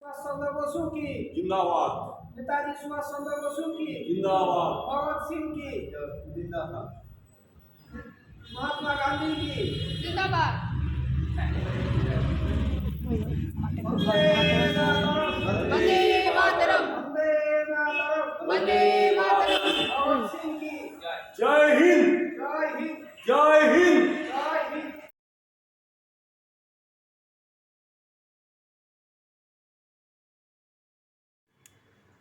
सुभाष चंद्र बसु की जिंदाबाद। नेताजी सुभाष चंद्र बसु की जिंदाबाद। भगत सिंह की जिंदाबाद, महात्मा गांधी की जिंदाबाद। वंदे मातरम, वंदे मातरम। वंदे मातरम, वंदे मातरम। भगत सिंह की जय हिंद। जय हिंद, जय हिंद। जय हिंद।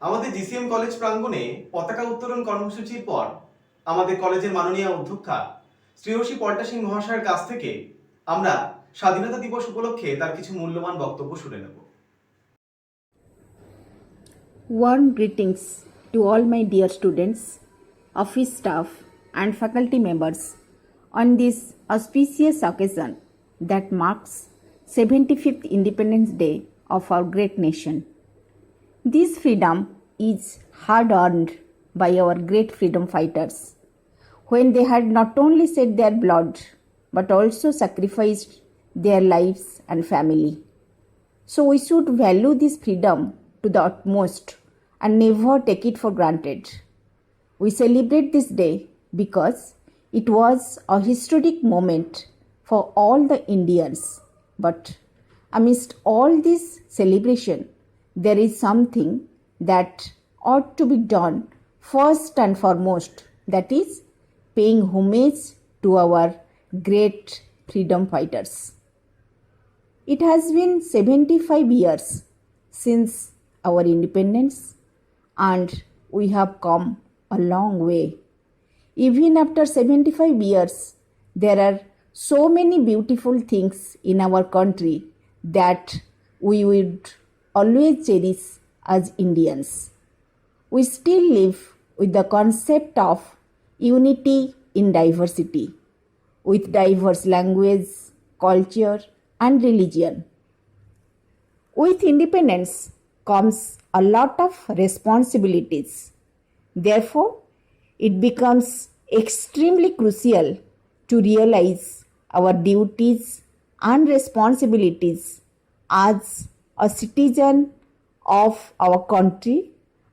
আমাদের জিসিএম কলেজ প্রাঙ্গণে পতাকা উত্তোলন কর্মসূচির পর আমাদের কলেজের মাননীয় অধ্যক্ষা শ্রেয়সী পল্টা সিং মহাশয়ের কাছ থেকে আমরা স্বাধীনতা দিবস উপলক্ষে তার কিছু মূল্যবান বক্তব্য শুনে নেব। Warm greetings to all my dear students, office staff, and faculty members on this auspicious occasion that marks 75th Independence Day of our great nation. This freedom is hard earned by our great freedom fighters when they had not only shed their blood but also sacrificed their lives and family. So we should value this freedom to the utmost and never take it for granted. We celebrate this day because it was a historic moment for all the Indians. But amidst all this celebration, there is something that ought to be done first and foremost, that is paying homage to our great freedom fighters. It has been 75 years since our independence and we have come a long way. Even after 75 years, there are so many beautiful things in our country that we would always cherish as Indians. We still live with the concept of unity in diversity, with diverse language, culture, and religion. With independence comes a lot of responsibilities. Therefore, it becomes extremely crucial to realize our duties and responsibilities as a citizen of our country,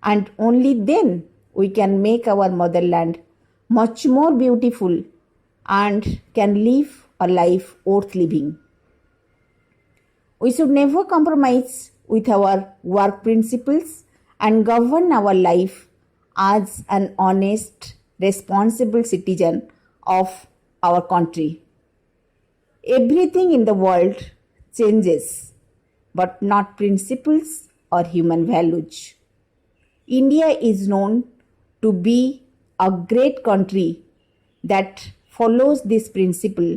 and only then we can make our motherland much more beautiful and can live a life worth living. We should never compromise with our work principles and govern our life as an honest, responsible citizen of our country. Everything in the world changes, but not principles or human values. India is known to be a great country that follows this principle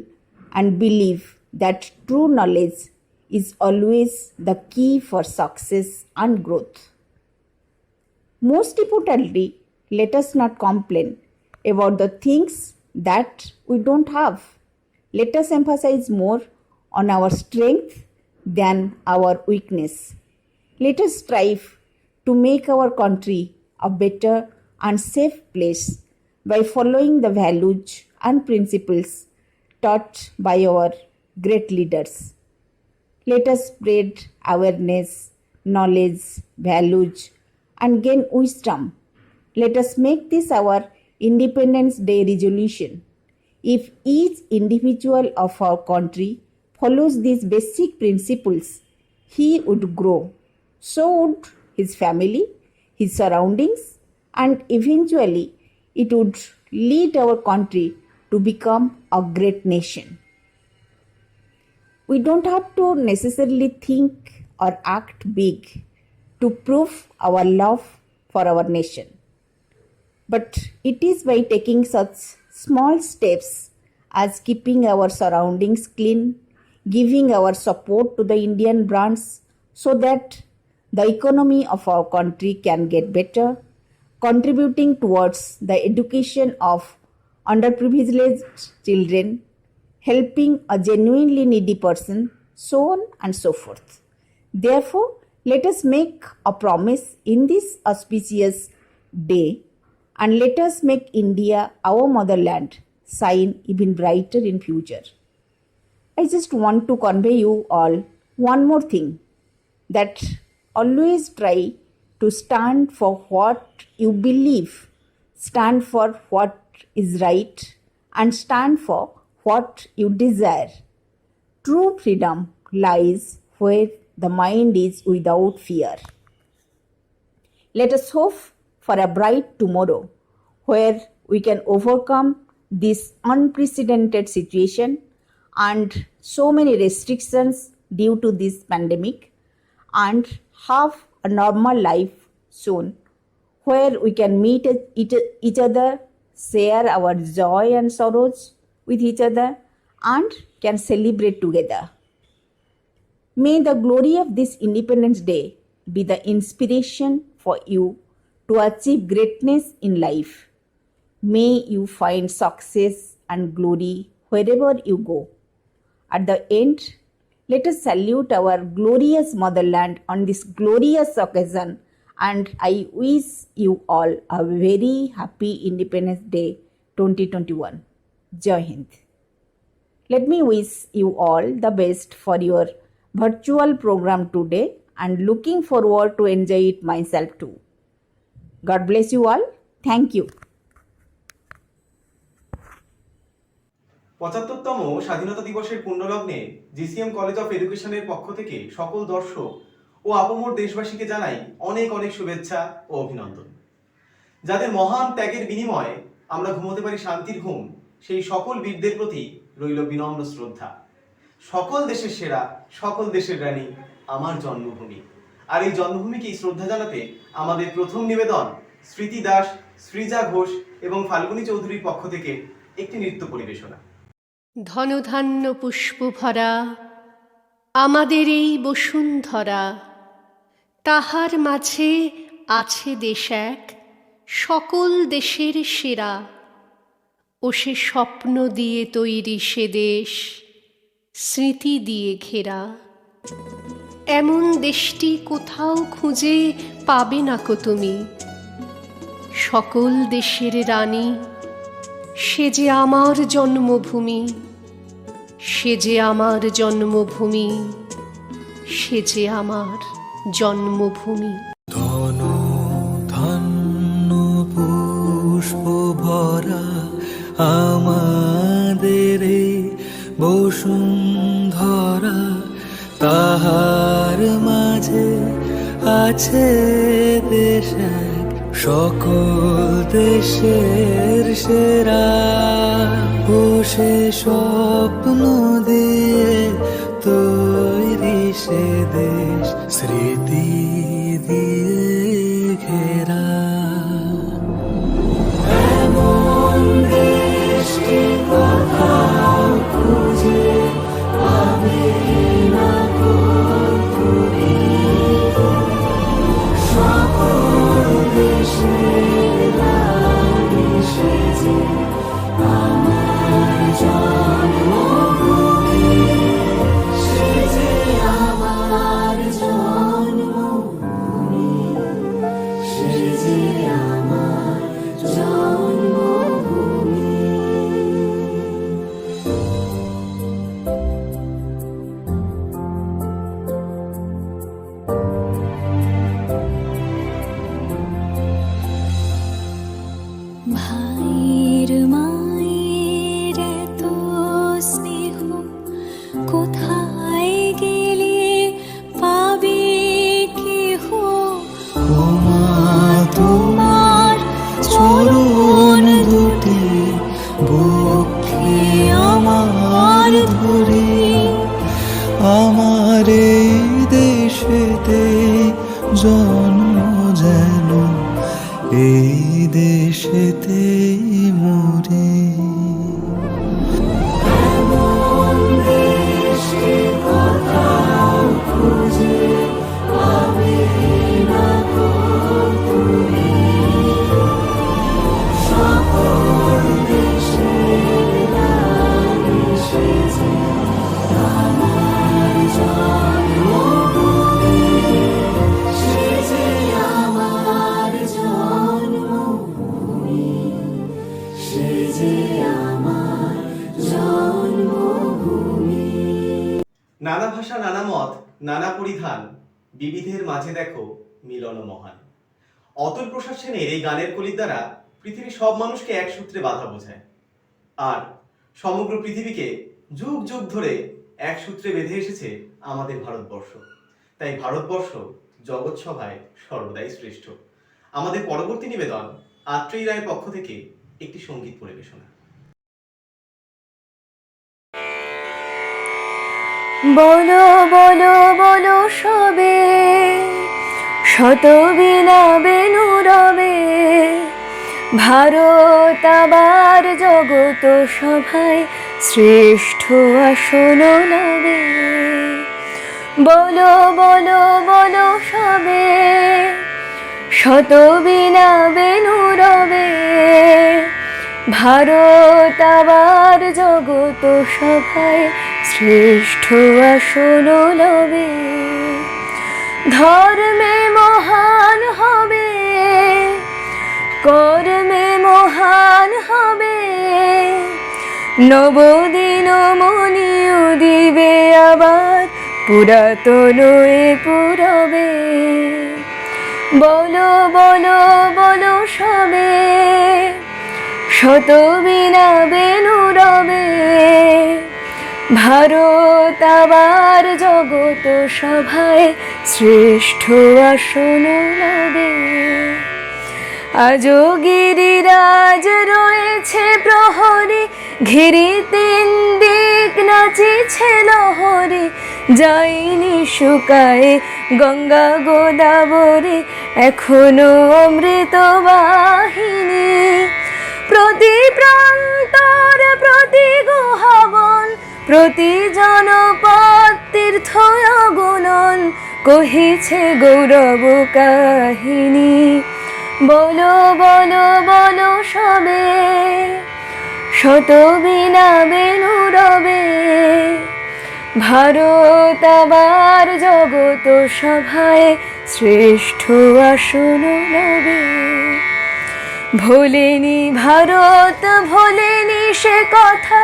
and believe that true knowledge is always the key for success and growth. Most importantly, let us not complain about the things that we don't have. Let us emphasize more on our strength than our weakness. Let us strive to make our country a better and safe place by following the values and principles taught by our great leaders. Let us spread awareness, knowledge, values, and gain wisdom. Let us make this our Independence Day resolution. If each individual of our country follows these basic principles, he would grow. So would his family, his surroundings, and eventually it would lead our country to become a great nation. We don't have to necessarily think or act big to prove our love for our nation. But it is by taking such small steps as keeping our surroundings clean, giving our support to the Indian brands so that the economy of our country can get better, contributing towards the education of underprivileged children, helping a genuinely needy person, so on and so forth. Therefore, let us make a promise in this auspicious day and let us make India, our motherland, shine even brighter in future. I just want to convey you all one more thing, that always try to stand for what you believe, stand for what is right, and stand for what you desire. True freedom lies where the mind is without fear. Let us hope for a bright tomorrow where we can overcome this unprecedented situation and so many restrictions due to this pandemic and have a normal life soon where we can meet each other, share our joy and sorrows with each other, and can celebrate together. May the glory of this Independence Day be the inspiration for you to achieve greatness in life. May you find success and glory wherever you go. At the end, let us salute our glorious motherland on this glorious occasion, and I wish you all a very happy Independence Day 2021. Jai Hind. Let me wish you all the best for your virtual program today and looking forward to enjoy it myself too. God bless you all. Thank you. ৭৫তম স্বাধীনতা দিবসের পুণ্যলগ্নে GCM college of এডুকেশনের পক্ষ থেকে সকল দর্শক ও আপামর দেশবাসীকে জানাই অনেক অনেক শুভেচ্ছা ও অভিনন্দন। যাদের মহান ত্যাগের বিনিময়ে আমরা ঘুমোতে পারি শান্তির ঘুম, সেই সকল বীরদের প্রতি রইল বিনম্র শ্রদ্ধা। সকল দেশের সেরা, সকল দেশের রানী আমার জন্মভূমি। আর এই জন্মভূমিকে শ্রদ্ধা জানাতে আমাদের প্রথম নিবেদন স্মৃতি দাস, সৃজা ঘোষ এবং ফাল্গুনী চৌধুরীর পক্ষ থেকে একটি নৃত্য পরিবেশনা। ধনধান্য পুষ্প ভরা আমাদের এই বসুন্ধরা, তাহার মাঝে আছে দেশ এক সকল দেশের সেরা, ও সে স্বপ্ন দিয়ে তৈরি সে দেশ স্মৃতি দিয়ে ঘেরা। এমন দেশটি কোথাও খুঁজে পাবে না কো তুমি, সকল দেশের রানী সে যে আমার জন্মভূমি, সে যে আমার জন্মভূমি, সে যে আমার জন্মভূমি। ধন ধান্য পুষ্প ভরা আমাদের বসুন্ধরা, তাহার মাঝে আছে দেশ এক সকল দেশের সেরা, ও সে স্বপ্ন দিয়ে তৈরি সে দেশ স্মৃতি দিয়ে ঘেরা। এমন দেশটি কোথাও খুঁজে পাবে না কো তুমি, সকল দেশের রানী সে যে আমার জন্মভূমি, সে যে আমার জন্মভূমি, সে যে আমার জন্মভূমি। ভাইয়ের মায়ের এত স্নেহ কোথায় গেলে পাবে কেহ, মা তোমার চরণ দুটি বক্ষে আমার ধরে, আমার এই দেশেতে জন্ম যেন এই দেশেতেই মরে। এমন দেশে কোথাও খুঁজে পাবে না কো তুমি, সকল দেশের রানী সে যে আমার জন্মভূমি, সে যে আমার জন্মভূমি, সে যে আমার জন্মভূমি। নানা ভাষা, নানা মত, নানা পরিধান, বিবিধের মাঝে দেখো মিলন মহান। অতুল প্রসাদ সেনের এই গানের কলির দ্বারা পৃথিবীর সব মানুষকে এক সূত্রে বাঁধা বোঝায়, আর সমগ্র পৃথিবীকে যুগ যুগ ধরে এক সূত্রে বেঁধে এসেছে আমাদের ভারতবর্ষ। তাই ভারতবর্ষ জগৎ সভায় সর্বদাই শ্রেষ্ঠ। আমাদের পরবর্তী নিবেদন আত্রেয়ী রায়ের পক্ষ থেকে একটি সঙ্গীত পরিবেশনা। বলো বলো বলো সবে, শত বিনা বেনু রবে, ভারত আবার জগত সভায় শ্রেষ্ঠ আসন লবে। বলো বলো বলো সবে, শত বিনা বেনু রবে, ভারত আবার জগত সভায় শ্রেষ্ঠ আসন লবে। ধর্মে মহান হবে, কর্মে মহান হবে, নবদিন মনিও দিবে আবার পুরাতন এ পুরবে। বলো বলো বলো সবে, শত বিনা বেনু রবে, ভারত আবার জগত সভায় শ্রেষ্ঠ আসন লবে। আজও গিরিরাজ রয়েছে প্রহরী, ঘিরি তিন দিক নাচিছে লহরী, যায়নি শুকায় গঙ্গা গোদাবরী, এখনো অমৃত বাহিনী। প্রতি প্রান্তর প্রতি গুহাবন, প্রতি জনপদ তীর্থ অগুণন, কহিছে গৌরব কাহিনী। বলো বলো বলো সবে, শত বিনা বেনু রবে, ভারত আবার জগত সভায় শ্রেষ্ঠ আসন লবে। ভোলেনি ভারত ভোলেনি সে কথা,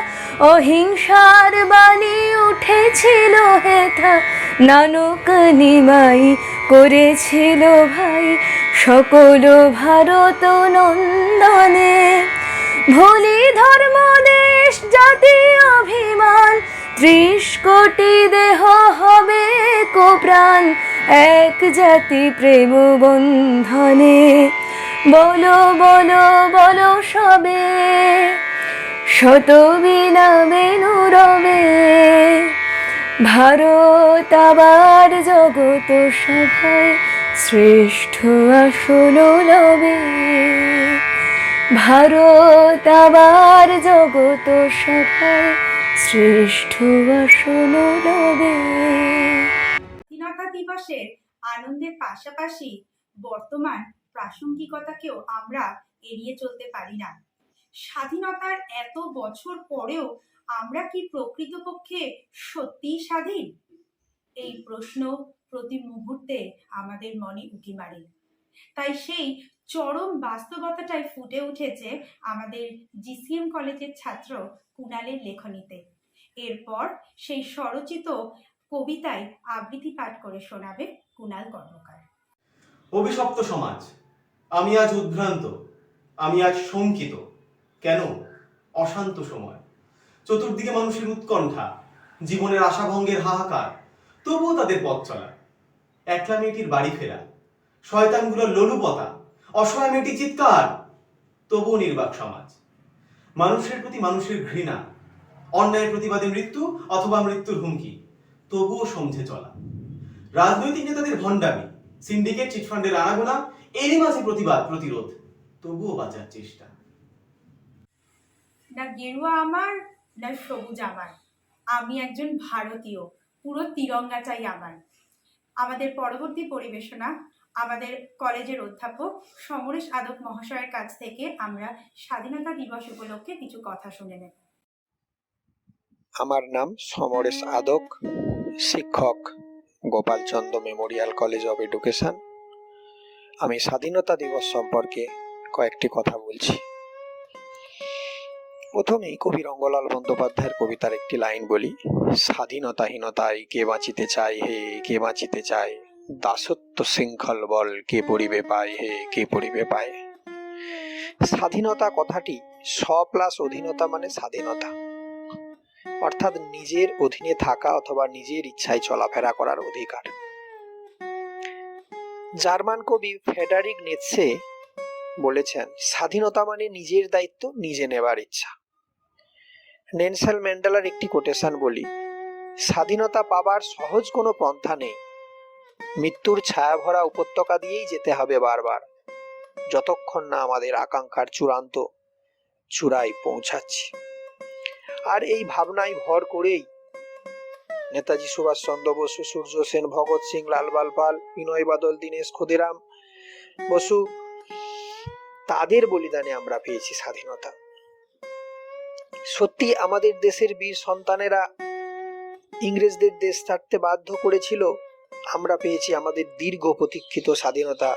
অহিংসার বাণী উঠেছিল হেথা, নানক নিমাই করেছিল ভাই সকল ভারত নন্দনে। ভুলি ধর্ম দেশ জাতি অভিমান, 30 কোটি দেহ হবে কোপ্রাণ, এক জাতি প্রেম বন্ধনে। বলো বলো বলো সবে, শত বিনা বেনু রবে, ভারত আবার জগত সভায় শ্রেষ্ঠ আসন লবে। ভারত আবার জগত সভায় শ্রেষ্ঠ আসন লবে। স্বাধীনতা দিবসের আনন্দের পাশাপাশি বর্তমান প্রাসঙ্গিকতাকেও আমরা এড়িয়ে চলতে পারি না। স্বাধীনতার এত বছর পরেও আমরা কি প্রকৃতপক্ষে সত্যিই স্বাধীন? এই প্রশ্ন প্রতি মুহূর্তে আমাদের মনে উকি মারে। তাই সেই চরম বাস্তবতাটাই ফুটে উঠেছে আমাদের জিসিএম কলেজের ছাত্র কুণালের লেখনীতে। এরপর সেই স্বরচিত কবিতায় আবৃত্তি পাঠ করে শোনাবে কুণাল কর্মকার। অভিশপ্ত সমাজ, আমি আজ উদ্ভ্রান্ত, আমি আজ শঙ্কিত। কেন? অশান্ত সময়, চতুর্দিকে মানুষের উৎকণ্ঠা, জীবনের আশাভঙ্গের হাহাকার, তবুও তাদের পথ চলা। একলা মেয়েটির বাড়ি ফেরা, শয়তানগুলোর লোলুপতা, অসহায় মেয়েটি চিৎকার, তবুও নির্বাক সমাজ। মানুষের প্রতি মানুষের ঘৃণা, অন্যায়ের প্রতিবাদে মৃত্যু অথবা মৃত্যুর হুমকি, তবুও সমঝে চলা। রাজনৈতিক নেতাদের ভণ্ডামি, সিন্ডিকেট চিটফান্ডের আনাগোনা, এরই মাঝে প্রতিবাদ প্রতিরোধ, তবুও বাঁচার চেষ্টা। না গেরুয়া আমার, না সবুজ আমার, আমি একজন ভারতীয়, পুরো তিরঙ্গা চাই আমার। আমাদের পরবর্তী পরিবেশনা আমাদের কলেজের অধ্যাপক সমরেশ আদক মহাশয়ের কাছ থেকে আমরা স্বাধীনতা দিবস উপলক্ষে কিছু কথা শুনে নেব। আমার নাম সমরেশ আদক, শিক্ষক, Gopalchandra memorial college of education. আমি স্বাধীনতা দিবস সম্পর্কে কয়েকটি কথা বলছি। প্রথমেই কবি রঙ্গলাল বন্দ্যোপাধ্যায়ের কবিতার একটি লাইন বলি, স্বাধীনতাহীনতায় কে বাঁচিতে চায় হে, কে বাঁচিতে চায়, দাসত্ব শৃঙ্খল বল কে পড়িবে পায় হে, কে পড়িবে পায়। স্বাধীনতা কথাটি প্লাস অধীনতা মানে স্বাধীনতা, অর্থাৎ নিজের অধীনে থাকা অথবা নিজের ইচ্ছায় চলাফেরা করার অধিকার। জার্মান কবি ফ্রেডারিক নিৎসে বলেছেন, স্বাধীনতা মানে নিজের দায়িত্ব নিজে নেবার ইচ্ছা। নেলসন ম্যান্ডেলার একটি কোটেশন বলি, স্বাধীনতা পাবার সহজ কোনো পন্থা নেই, মৃত্যুর ছায়াভরা উপত্যকা দিয়েই যেতে হবে বারবার, যতক্ষণ না আমাদের আকাঙ্ক্ষার চূড়ান্ত চূড়ায় পৌঁছাচ্ছি। আর এই ভাবনায় ভর করেই নেতাজি সুভাষচন্দ্র বসু, সূর্য সেন, ভগৎ সিং, লালবাল পাল, বিনয় বাদল, দীনেশ ক্ষুদিরাম বসু, তাদের বলিদানে আমরা পেয়েছি স্বাধীনতা। সত্যি আমাদের দেশের বীর সন্তানেরা ইংরেজদের দেশ ছাড়তে বাধ্য করেছিল, আমরা পেয়েছি আমাদের দীর্ঘ প্রতীক্ষিত স্বাধীনতা।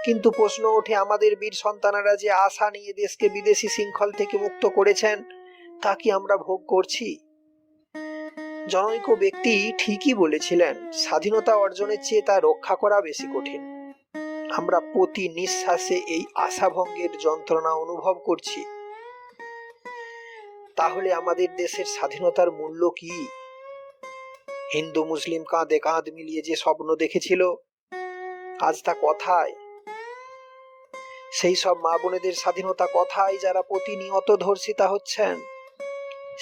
কিন্তু প্রশ্ন ওঠে, আমাদের বীর সন্তানেরা যে আশা নিয়ে দেশকে বিদেশি শৃঙ্খল থেকে মুক্ত করেছেন, তা কি আমরা ভোগ করছি? জনৈক ব্যক্তি ঠিকই বলেছিলেন, স্বাধীনতা অর্জনের চেয়ে তা রক্ষা করা বেশি কঠিন। আমরা প্রতি নিঃশ্বাসে এই আশাভঙ্গের যন্ত্রণা অনুভব করছি। তাহলে আমাদের দেশের স্বাধীনতার মূল্য কি? হিন্দু মুসলিম কাঁধে কাঁধ মিলিয়ে যে স্বপ্ন দেখেছিল, আজ তা কোথায়? সেই সব মা বোনেদের স্বাধীনতা কোথায় যারা প্রতিনিয়ত ধর্ষিতা হচ্ছেন?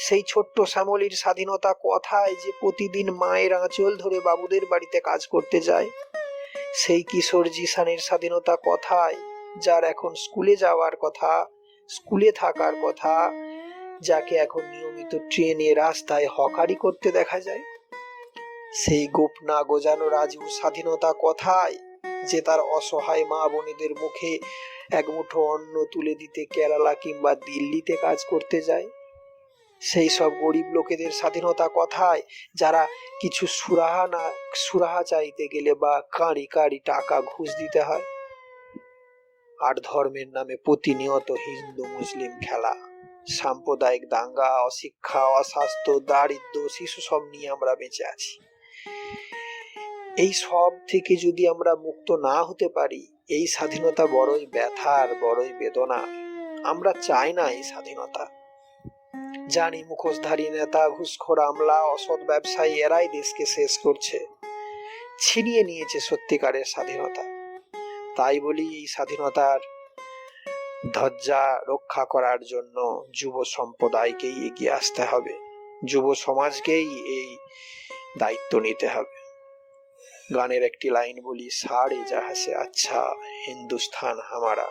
সেই ছোট্ট শ্যামলীর স্বাধীনতা কোথায় যে প্রতিদিন মায়ের আঁচল ধরে বাবুদের বাড়িতে কাজ করতে যায়? সেই কিশোর জিসানের স্বাধীনতা কোথায় যার এখন স্কুলে যাওয়ার কথা, স্কুলে থাকার কথা, যাকে এখন নিয়মিত ট্রেনে রাস্তায় হকারি করতে দেখা যায়? সেই গোপনা গোজানো রাজুর স্বাধীনতা কোথায় যে তার অসহায় মা বোনেদের মুখে এক মুঠো অন্ন তুলে দিতে কেরালা কিংবা দিল্লিতে কাজ করতে যায়? সেই সব গরিব লোকেদের স্বাধীনতা কোথায় যারা কিছু সুরাহা চাইতে গেলে বা কাঁড়ি কাঁড়ি টাকা ঘুষ দিতে হয়? আর ধর্মের নামে প্রতিনিয়ত হিন্দু মুসলিম খেলা, সাম্প্রদায়িক দাঙ্গা, অশিক্ষা, অস্বাস্থ্য, দারিদ্র, শিশু সব নিয়ে আমরা বেঁচে আছি। এই সব থেকে যদি আমরা মুক্ত না হতে পারি, এই স্বাধীনতা বড়ই ব্যথার, বড়ই বেদনা। আমরা চাই না এই স্বাধীনতা। জানি মুখোশধারী নেতা, ঘুষখোর আমলা, অসৎ ব্যবসায়ী এরাই দেশকে শেষ করছে, ছিনিয়ে নিয়েছে সত্যিকারের স্বাধীনতা। তাই বলি, এই স্বাধীনতার ধ্বজা রক্ষা করার জন্য যুব সম্প্রদায়কেই এগিয়ে আসতে হবে, যুব সমাজকেই এই দায়িত্ব নিতে হবে। গানের একটি লাইন বলি, সাড়ে যাহা সে আচ্ছা হিন্দুস্তান হামারা।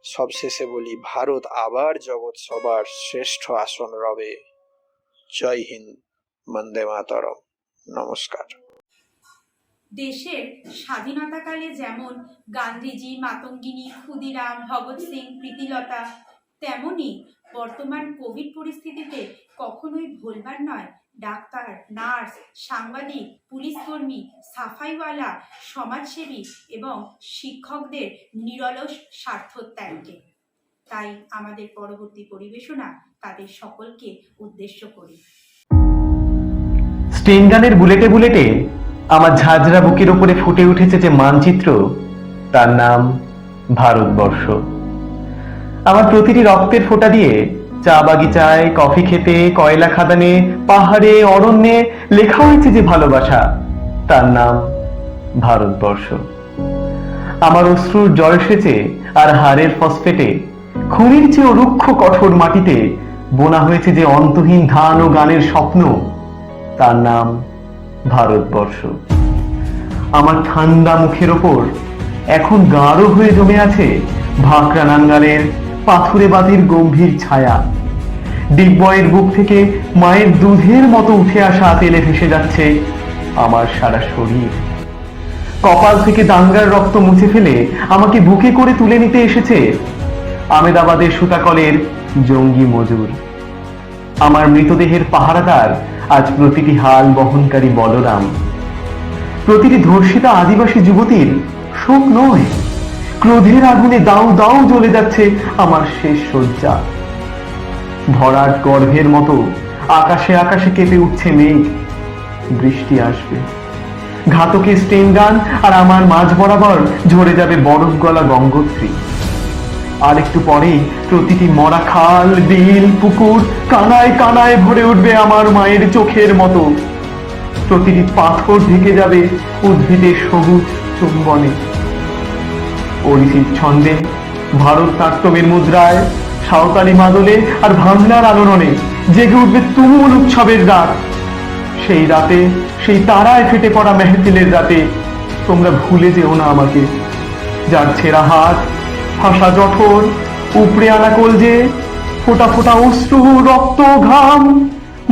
সবশেষে বলি, ভারত আবার জগৎ সবার শ্রেষ্ঠ আসন রবে। জয় হিন্দ, বন্দে মাতরম। নমস্কার। দেশের স্বাধীনতাকালে যেমন গান্ধীজি, মাতঙ্গিনী, ক্ষুদিরাম, ভগৎ সিং, প্রীতিলতা, তেমনি বর্তমান কোভিড পরিস্থিতিতে কখনোই ভুলবার নয় ডাক্তার, নার্স, সাংবাদিক, পুলিশকর্মী, সাফাইওয়ালা, সমাজসেবী এবং শিক্ষকদের নিরলস স্বার্থত্যাগকে। তাই আমাদের পরবর্তী পরিবেশনা তাদের সকলকে উদ্দেশ্য করি। স্টেনগানের বুলেটে বুলেটে আমার ঝাঁঝরা বুকের উপরে ফুটে উঠেছে যে মানচিত্র, তার নাম ভারতবর্ষ। আমার প্রতিটি রক্তের ফোঁটা দিয়ে চা বাগিচায়, কফি খেতে, কয়লা খাদানে, পাহাড়ে, অরণ্যে লেখা হয়েছে যে ভালোবাসা, তার নাম ভারতবর্ষ। আমার অশ্রুর জল সেচে আর হাড়ের ফসফেটে, খুনির চেয়েও রুক্ষ কঠোর মাটিতে বোনা হয়েছে যে অন্তহীন ধান ও গানের স্বপ্ন, তার নাম ভারতবর্ষ। আমার ঠান্ডা মুখের ওপর এখন গাঢ় হয়ে জমে আছে ভাকরা নাঙ্গালের পাথুরে বাতির গম্ভীর ছায়া। ডিগবয়ের বুক থেকে মায়ের দুধের মতো উঠে আসা তেলে ভেসে যাচ্ছে আমার সারা শরীর। কপাল থেকে দাঙ্গার রক্ত মুছে ফেলে আমাকে বুকে করে তুলে নিতে এসেছে আমেদাবাদের সুতাকলের জঙ্গি মজুর। আমার মৃতদেহের পাহারাদার আজ প্রতিটি হাল বহনকারী বলরাম। প্রতিটি ধর্ষিতা আদিবাসী যুবতীর শোক নয়, ক্রোধের আগুনে দাউ দাউ জ্বলে যাচ্ছে আমার শেষ শয্যা। ভরাট গর্ভের মতো আকাশে আকাশে কেঁপে উঠছে মেঘ, বৃষ্টি আসবে। ঘাতকের স্টিং গান, আর আমার মাঝ বরাবর ঝরে যাবে বরফ গলা গঙ্গোত্রী। আর একটু পরেই প্রতিটি মরা খাল, বিল, পুকুর কানায় কানায় ভরে উঠবে আমার মায়ের চোখের মতো। প্রতিটি পাথর ঢেকে যাবে উদ্ভিদের সবুজ চুম্বনে। ওড়িশির ছন্দে, ভারতনাট্যমের মুদ্রায়, সাঁওতালি মাদলে আর ভাঙনার আলোড়নে জেগে উঠবে তুমুল উৎসবের রাত। সেই রাতে, সেই তারায় ফেটে পড়া মেহফিলের রাতে তোমরা ভুলে যেও না আমাকে, যার ছেঁড়া হাত, ফাঁসা জঠর, উপড়ে আনা কলজে, ফোটা ফোটা অশ্রু, রক্ত, ঘাম,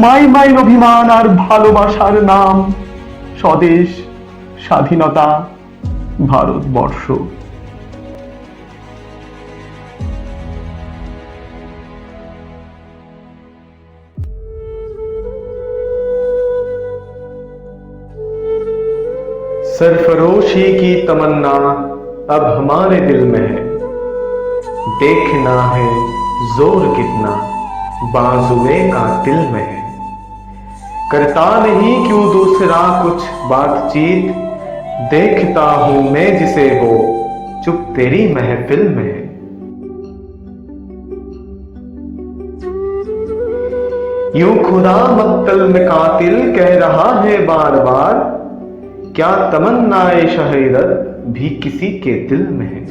মাইল মাইল অভিমান আর ভালোবাসার নাম স্বদেশ, স্বাধীনতা, ভারতবর্ষ। सरफरोशी की तमन्ना अब हमारे दिल में है, देखना है जोर कितना बाजुए का दिल में है। करता नहीं क्यों दूसरा कुछ बातचीत, देखता हूं मैं जिसे वो चुप तेरी महफिल में है। यूं खुदा मक्तल में कातिल कह रहा है बार बार, क्या तमन्नाए शहीदत भी किसी के दिल में है।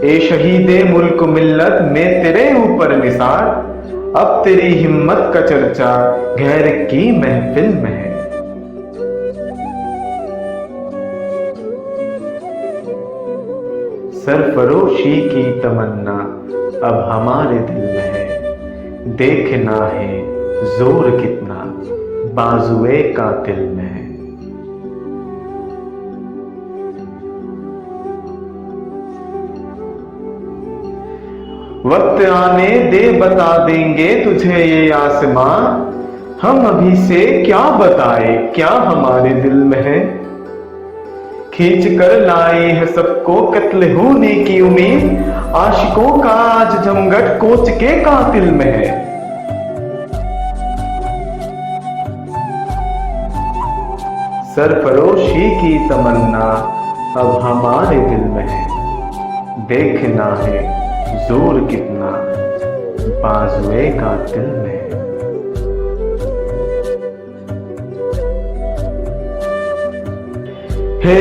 ए शहीदे मुल्क मिल्लत में तेरे ऊपर निसार, अब तेरी हिम्मत का चर्चा गैर की महफिल में है। सरफरोशी की तमन्ना अब हमारे दिल में है, देखना है जोर कितना बाजुए का दिल में है। वक्त आने दे बता देंगे तुझे ये आसमां, हम अभी से क्या बताए क्या हमारे दिल में है। खींच कर लाए हैं सबको कत्ल होने की उम्मीद, आशिकों का आज जमघट कोच के कातिल में है। सरफरोशी की तमन्ना अब हमारे दिल में है, देखना है जोर कितना बाजुए का दिल में है।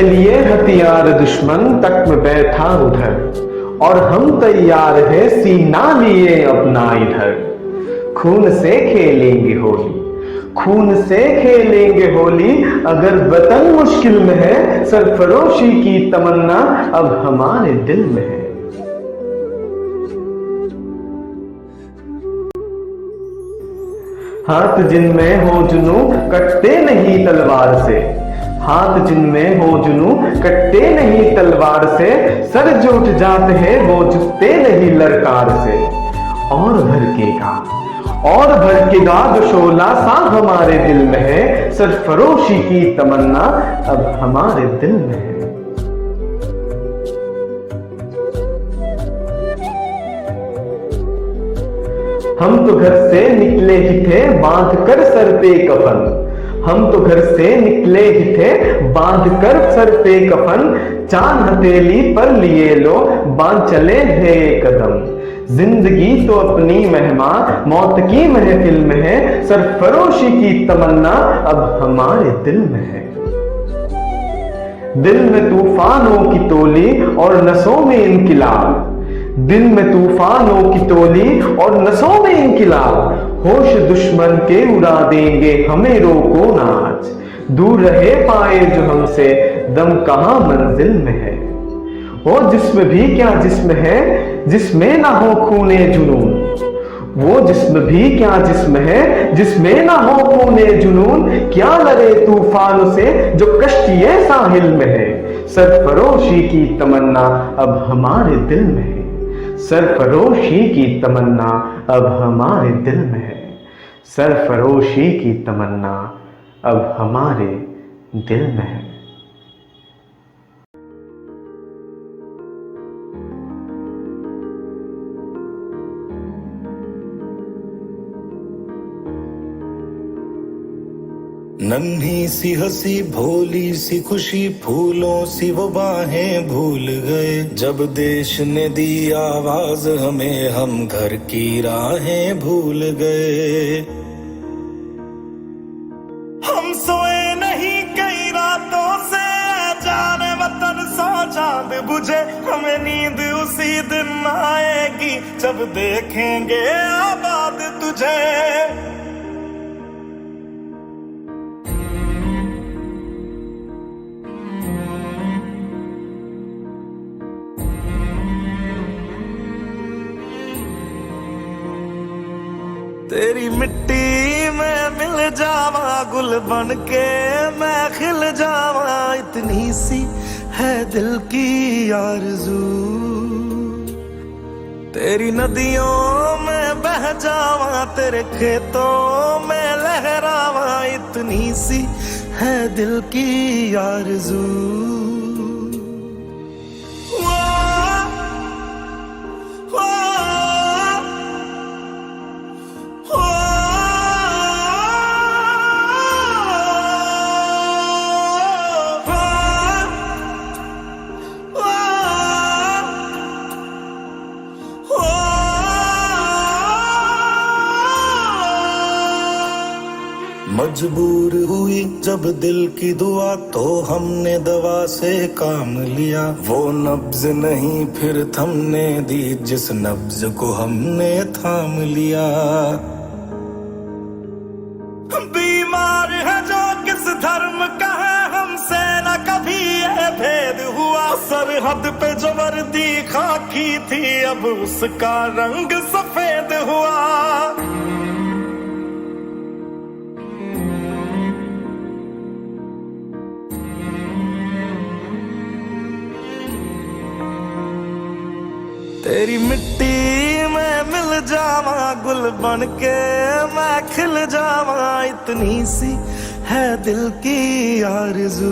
लिए हथियार दुश्मन तक में बैठा उधर, और हम तैयार है सीना लिए अपना इधर। खून से खेलेंगे होली, खून से खेलेंगे होली, अगर वतन मुश्किल में है, सरफरोशी की तमन्ना अब हमारे दिल में है। हाथ जिनमें हो जुनू कटते नहीं तलवार से, हाथ जिनमें हो जुनू कटते नहीं तलवार से, सर जो उठ जाते हैं वो झुकते नहीं ललकार से। और भड़केगा जो शोला सा हमारे दिल में है, सरफरोशी की तमन्ना अब हमारे दिल में है। हम तो घर से निकले ही थे बांध कर सर पे कफन, हम तो घर से निकले ही थे बांध कर सर पे कफन, चांद हथेली पर लिए लो बांध चले हैं कदम। जिंदगी तो अपनी मेहमान मौत की महफिल में है, सरफरोशी की तमन्ना अब हमारे दिल में है। दिल में तूफानों की टोली और नसों में इनकिलाब, दिल में तूफानों की टोली और नसों में इनकिलाब, होश दुश्मन के उड़ा देंगे हमें रोको ना आज। दूर रहे पाए जो हमसे दम कहां मंजिल में है। वो जिस्म भी क्या जिस्म है जिसमें ना हो खूने जुनून, वो जिस्म भी क्या जिस्म है जिसमें ना हो खूने जुनून, क्या लड़े तूफान से जो कश्तिए साहिल में है, सरफरोशी की तमन्ना अब हमारे दिल में है। सरफरोशी की तमन्ना अब हमारे दिल में है, सरफरोशी की तमन्ना अब हमारे दिल में है। नन्ही सी हंसी भोली सी खुशी फूलों सी वो बाहें भूल गए जब देश ने दी आवाज हमें हम घर की राहें भूल गए हम सोए नहीं कई रातों से जाने वतन सौ चांद बुझे हमें नींद उसी दिन आएगी जब देखेंगे आबाद तुझे तेरी मिट्टी में मिल जावा गुल बन के मैं खिल जावा इतनी सी है दिल की आरज़ू तेरी नदियों में बह जावा तेरे खेतों में लहरावा इतनी सी है दिल की आरज़ू मजबूर हुई जब दिल की दुआ तो हमने दवा से काम लिया वो नब्ज नहीं फिर थमने दी जिस नब्ज को हमने थाम लिया बीमार है जो किस धर्म का है हमसे न कभी ये भेद हुआ सरहद पे जो वर्दी खाकी थी अब उसका रंग सफेद हुआ तेरी मिट्टी में मिल जावा गुल बन के मैं खिल जावा इतनी सी है दिल की आरज़ू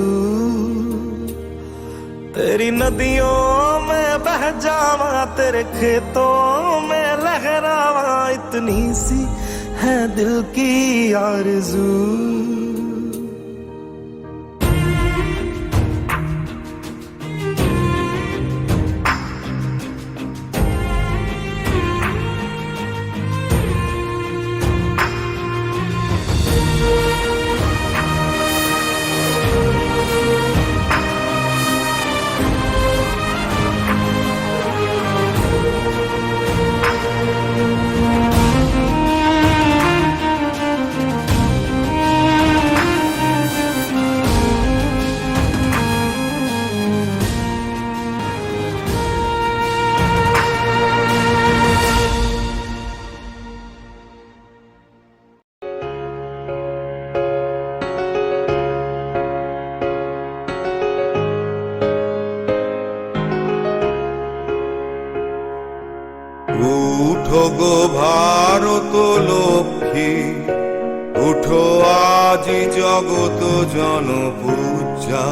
तेरी नदियों में बह जावा तेरे खेतों में लहरावा इतनी सी है दिल की आरज़ू উঠো গো ভারত লক্ষ্মী উঠো আজি জগত জনপূজা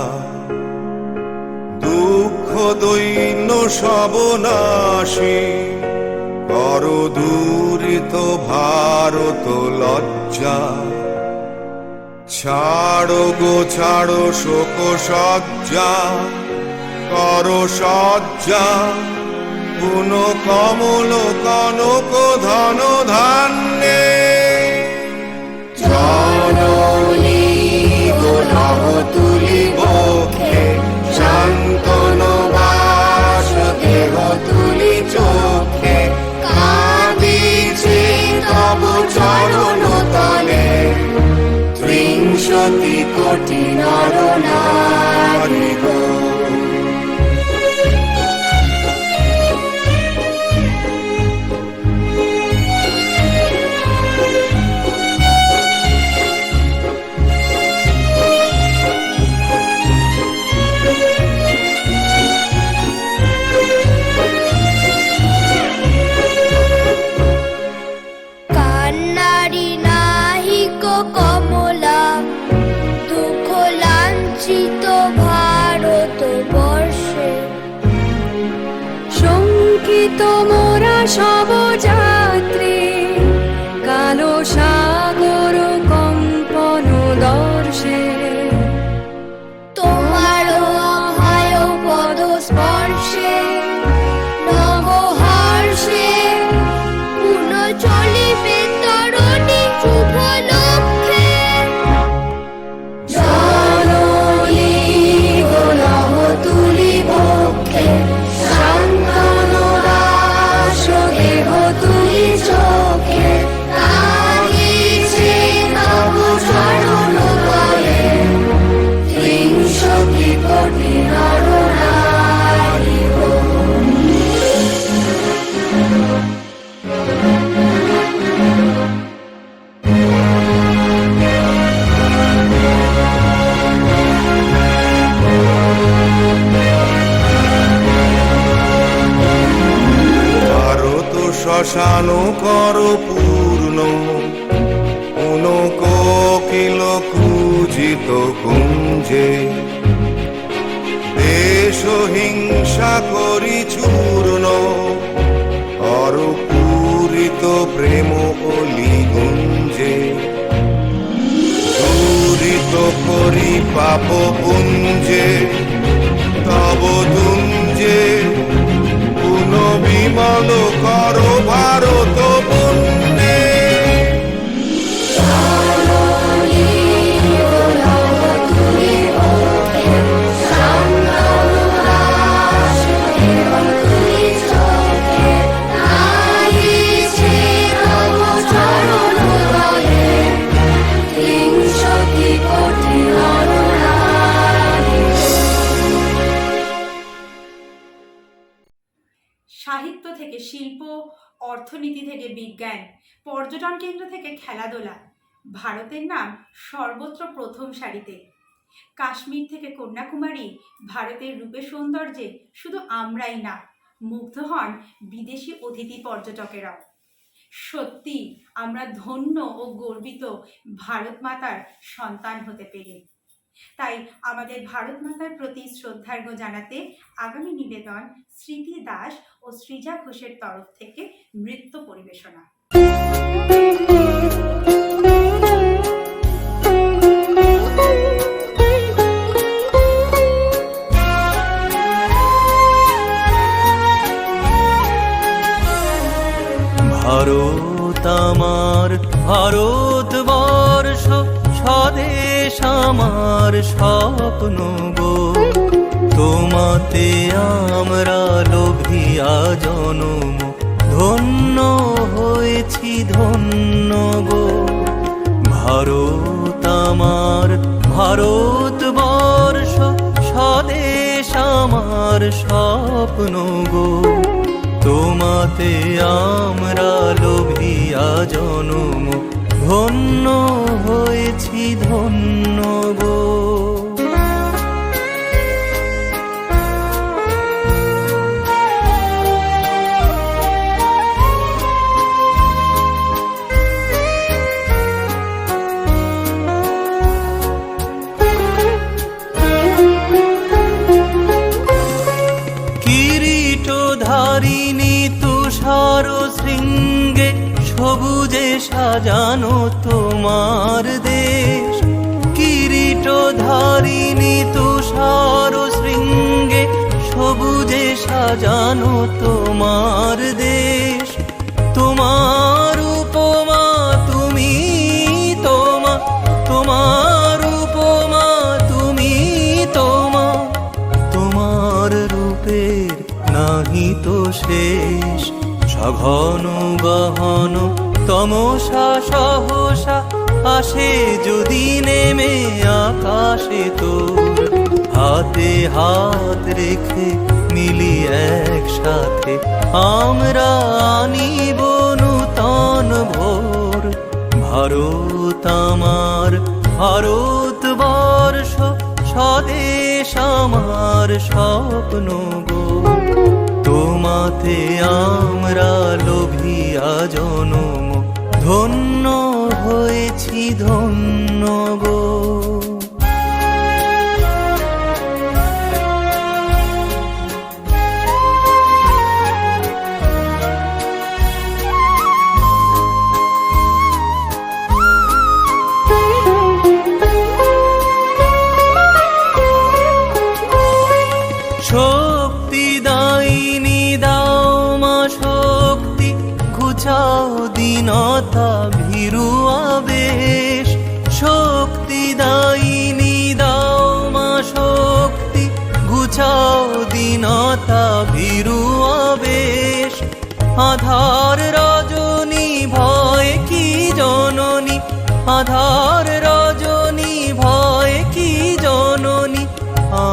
দুঃখ দৈন্য সব নাশী কর দূরিত ভারত লজ্জা ছাড়ো গো ছাড়ো শোক সজ্জা কর সজ্জা পুন কমল কনক ধন ধান্যে জননী গোলাপ তুলি বক্ষে শান্তন বাস দেহ তুলি চোখে কাঁদিছে তব চরণ তলে ত্রিংশতি কোটি নর নারী গো কমলা দুঃখ লাঞ্ছিত ভারতবর্ষে শঙ্কিত মোরা সব যাত্রী কালো সাগর কম্পন দর্শে গান কর পূর্ণ কোন কোকিল কুজিত কুঞ্জে দেশ হিংসা করি চূর্ণ কর পূরিত প্রেম অলি গুঞ্জে পূরিত করি পাপ পুঞ্জে তব তুঞ্জে পুন বিমল কর ভারত পুণ্যে সাহিত্য থেকে শিল্প, অর্থনীতি থেকে বিজ্ঞান, পর্যটন কেন্দ্র থেকে খেলাধুলা, ভারতের নাম সর্বত্র প্রথম সারিতে। কাশ্মীর থেকে কন্যাকুমারী, ভারতের রূপে সৌন্দর্যে শুধু আমরাই না, মুগ্ধ হন বিদেশি অতিথি পর্যটকেরাও। সত্যি আমরা ধন্য ও গর্বিত ভারত মাতার সন্তান হতে পেরে। তাই আমাদের ভারত মাতার প্রতি শ্রদ্ধার্ঘ্য জানাতে আগামী নিবেদন স্মৃতি দাস ও সৃজা ঘোষের তরফ থেকে নৃত্য পরিবেশনা। ভারত আমার ভারতবর্ষ স্বদেশ আমার স্বপ্ন গো তোমাতে আমরা লোভিয়া জনম ধন্য হয়েছি ধন্য গো ভারত আমার ভারতবর্ষ স্বদেশ আমার স্বপ্ন গো তোমাতে আমরা লোভিয়া জনম ধন্য হয়েছি ধন্য গো কিরীটধারিণী তুষার শৃঙ্গে সবুজে সাজানো তোমার দেশ কিরীটধারিণী তুষার শৃঙ্গে সবুজে সাজানো তোমার দেশ তোমার উপমা তুমি তোমার উপমা তুমি তোমার রূপের নাহি তো শেষ সঘন গহন তমসা সহসা আসে যদি নেমে আকাশে তোর হাতে হাত রেখে মিলি একসাথে আমরা আনিব নূতন ভোর ভারত আমার ভারতবর্ষ স্বদেশ আমার স্বপ্ন গো তোমাতে আমরা লোভিয়া জনম ধন্য হয়েছি ধন্য গো শক্তি দাইনি দাও মা শক্তি ঘুচাও দীনতা ভীরু আবেশ শক্তি দাইনি দাও মা শক্তি ঘুচাও দীনতা ভীরু আবেশ আধার রজনী ভয় কি জননী আধার রজনী ভয় কি জননী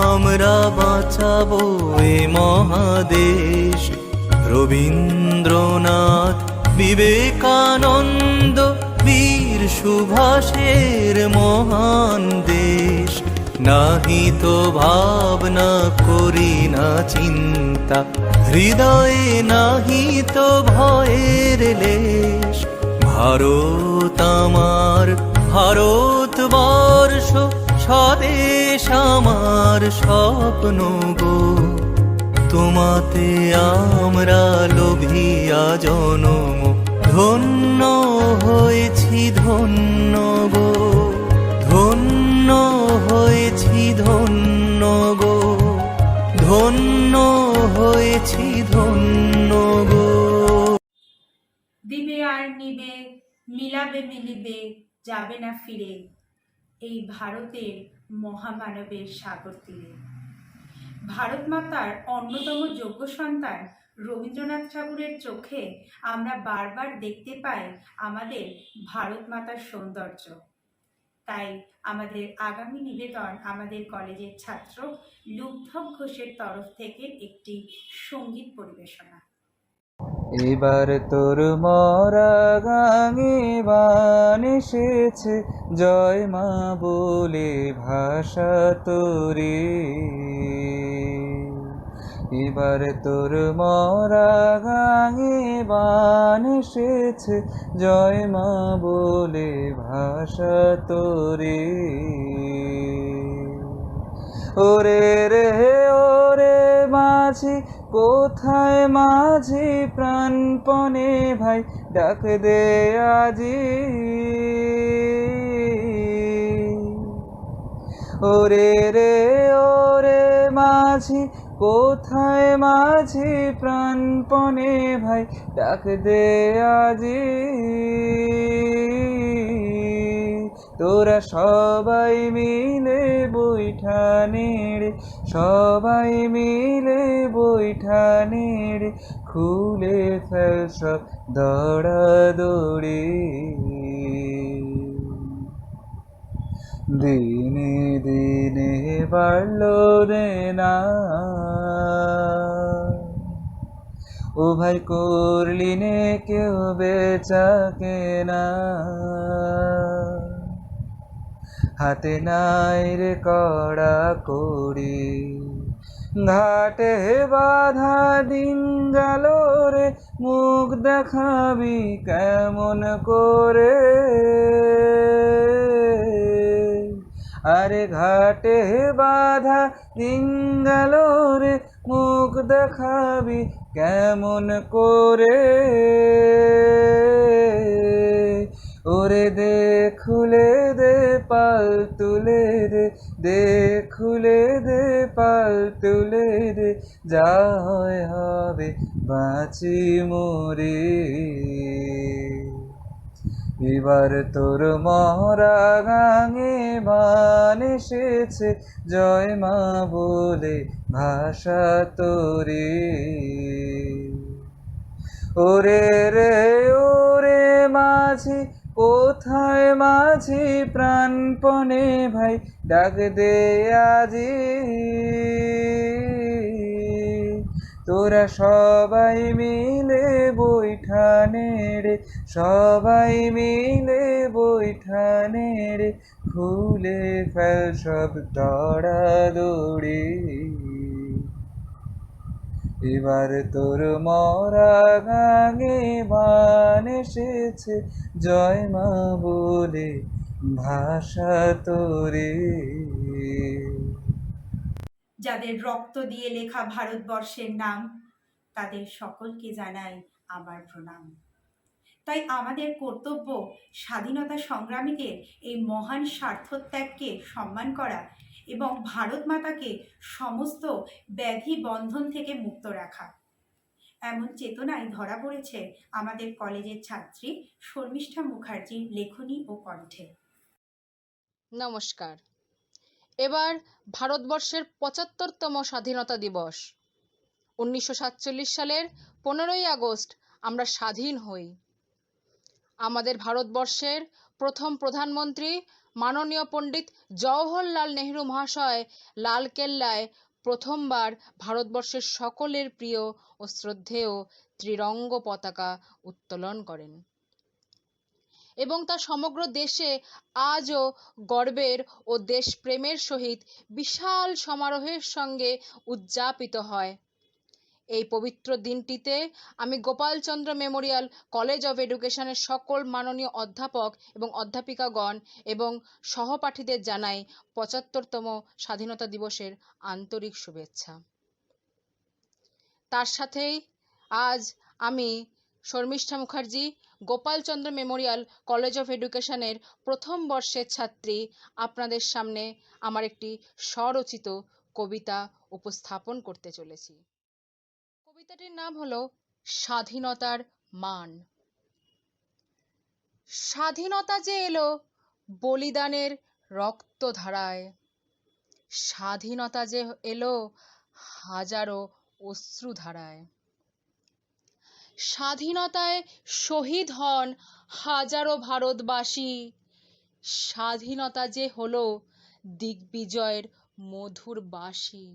আমরা বাঁচাবো এ মহাদেশ রবীন্দ্রনাথ বিবেকানন্দ বীর সুভাষের মহান দেশ নাহি তো ভাবনা করি না চিন্তা, হৃদয়ে নাহি তো ভয়ের লেশ। ভারত আমার ভারতবর্ষ, স্বদেশ আমার স্বপ্ন গো। তোমাতে আমরা লোভিয়া জনম, ধন্য হয়েছি ধন্য গো, ধন্য হয়েছি ধন্য গো, ধন্য হয়েছি ধন্য গো। দিবে আর নিবে, মিলাবে মিলিবে, যাবে না ফিরে, এই ভারতের মহামানবের সাগর তীরে। ভারত মাতার অন্যতম যোগ্য সন্তান রবীন্দ্রনাথ ঠাকুরের চোখে আমরা বারবার দেখতে পাই আমাদের ভারত মাতার সৌন্দর্য। তাই আমাদের আগামী নিবেদন আমাদের কলেজের ছাত্র লুব্ধব ঘোষের তরফ থেকে একটি সঙ্গীত পরিবেশনা। এবার তোর মরা গাঙে বান এসেছে, জয় মা বলে ভাষা তোরে। এবার তোর মরা গাঙে বান এসেছে, জয় মা বলে ভাষা তোরে। ওরে রে ওরে মাঝি, কোথায় মাঝি প্রাণপণে ভাই, ডাক দে আজি। ওরে রে ওরে মাঝি, কোথায় মাঝি প্রাণপণে ভাই, ডাক দে আজি। তোরা সবাই মিলে বৈঠা নেড়ে, সবাই মিলে বৈঠা নেড়ে, খুলে ফেল সব দৌড়াদৌড়ি। দিনে দিনে বাড়লো দেনা, ও ভাই করলি নে কেউ বেচা কেনা। হাতে নাই রে কড়া কড়ি, ঘাটে বাধা ডিঙ্গাল রে, মুখ দেখাবি কেমন করে। আরে ঘাটে বাধা ডিঙ্গাল রে, মুখ দেখাবি কেমন করে। ওরে দে খুলে দে পাল তুলে দে, দে খুলে দে পাল তুলে দে, যা হয় হবে বাঁচি মরে। এবার তোর মরা গাঙে বান এসেছে, জয় মা বলে ভাষা তোরে। ওরে রে ওরে মাঝি, কোথায় মাঝি প্রাণপণে ভাই, ডাক দে আজি। তোরা সবাই মিলে বৈঠা নেড়ে, সবাই মিলে বৈঠা নেড়ে, খুলে ফেল সব দৌড়াদৌড়ি। এবার তোর মরা গাঙে বান এসেছে, জয় মা বলে ভাষা তোরে। যাদের রক্ত দিয়ে লেখা ভারতবর্ষের নাম, তাদের সকলকে জানাই আমার প্রণাম। তাই আমাদের কর্তব্য স্বাধীনতা সংগ্রামীদের এই মহান স্বার্থত্যাগকে সম্মান করা এবং ভারত মাতাকে সমস্ত ব্যাধি বন্ধন থেকে মুক্ত রাখা। এমন চেতনায় ধরা পড়েছে আমাদের কলেজের ছাত্রী শর্মিষ্ঠা মুখার্জির লেখনী ও কণ্ঠে। নমস্কার। এবার ভারতবর্ষের ৭৫তম স্বাধীনতা দিবস। ১৯৪৭ সালের ১৫ই আগস্ট আমরা স্বাধীন হই। আমাদের ভারতবর্ষের প্রথম প্রধানমন্ত্রী মাননীয় পণ্ডিত জওহরলাল নেহরু মহাশয় লালকেল্লায় প্রথমবার ভারতবর্ষের সকলের প্রিয় ও শ্রদ্ধেয় ত্রিরঙ্গ পতাকা উত্তোলন করেন। এবং তা সমগ্র দেশে আজও গর্বের ও দেশপ্রেমের সহিত বিশাল সমারোহের সঙ্গে উদযাপিত হয়। এই পবিত্র দিনটিতে আমি গোপালচন্দ্র মেমোরিয়াল কলেজ অফ এডুকেশনের সকল মাননীয় অধ্যাপক এবং অধ্যাপিকাগণ এবং সহপাঠীদের জানাই ৭৫তম স্বাধীনতা দিবসের আন্তরিক শুভেচ্ছা। তার সাথেই আজ আমি Sharmishtha Mukherjee, Gopalchandra memorial college of এডুকেশনের প্রথম বর্ষের ছাত্রী, আপনাদের সামনে আমার একটি স্বরচিত কবিতা উপস্থাপন করতে চলেছি। কবিতাটির নাম হলো স্বাধীনতার মান। স্বাধীনতা যে এলো বলিদানের রক্তধারায়, স্বাধীনতা যে এলো হাজারো অশ্রুধারায়, স্বাধীনতায় শহীদ হন হাজারো ভারতবাসী, স্বাধীনতা যে হলো দিগ্বিজয়ের মধুর বাঁশি।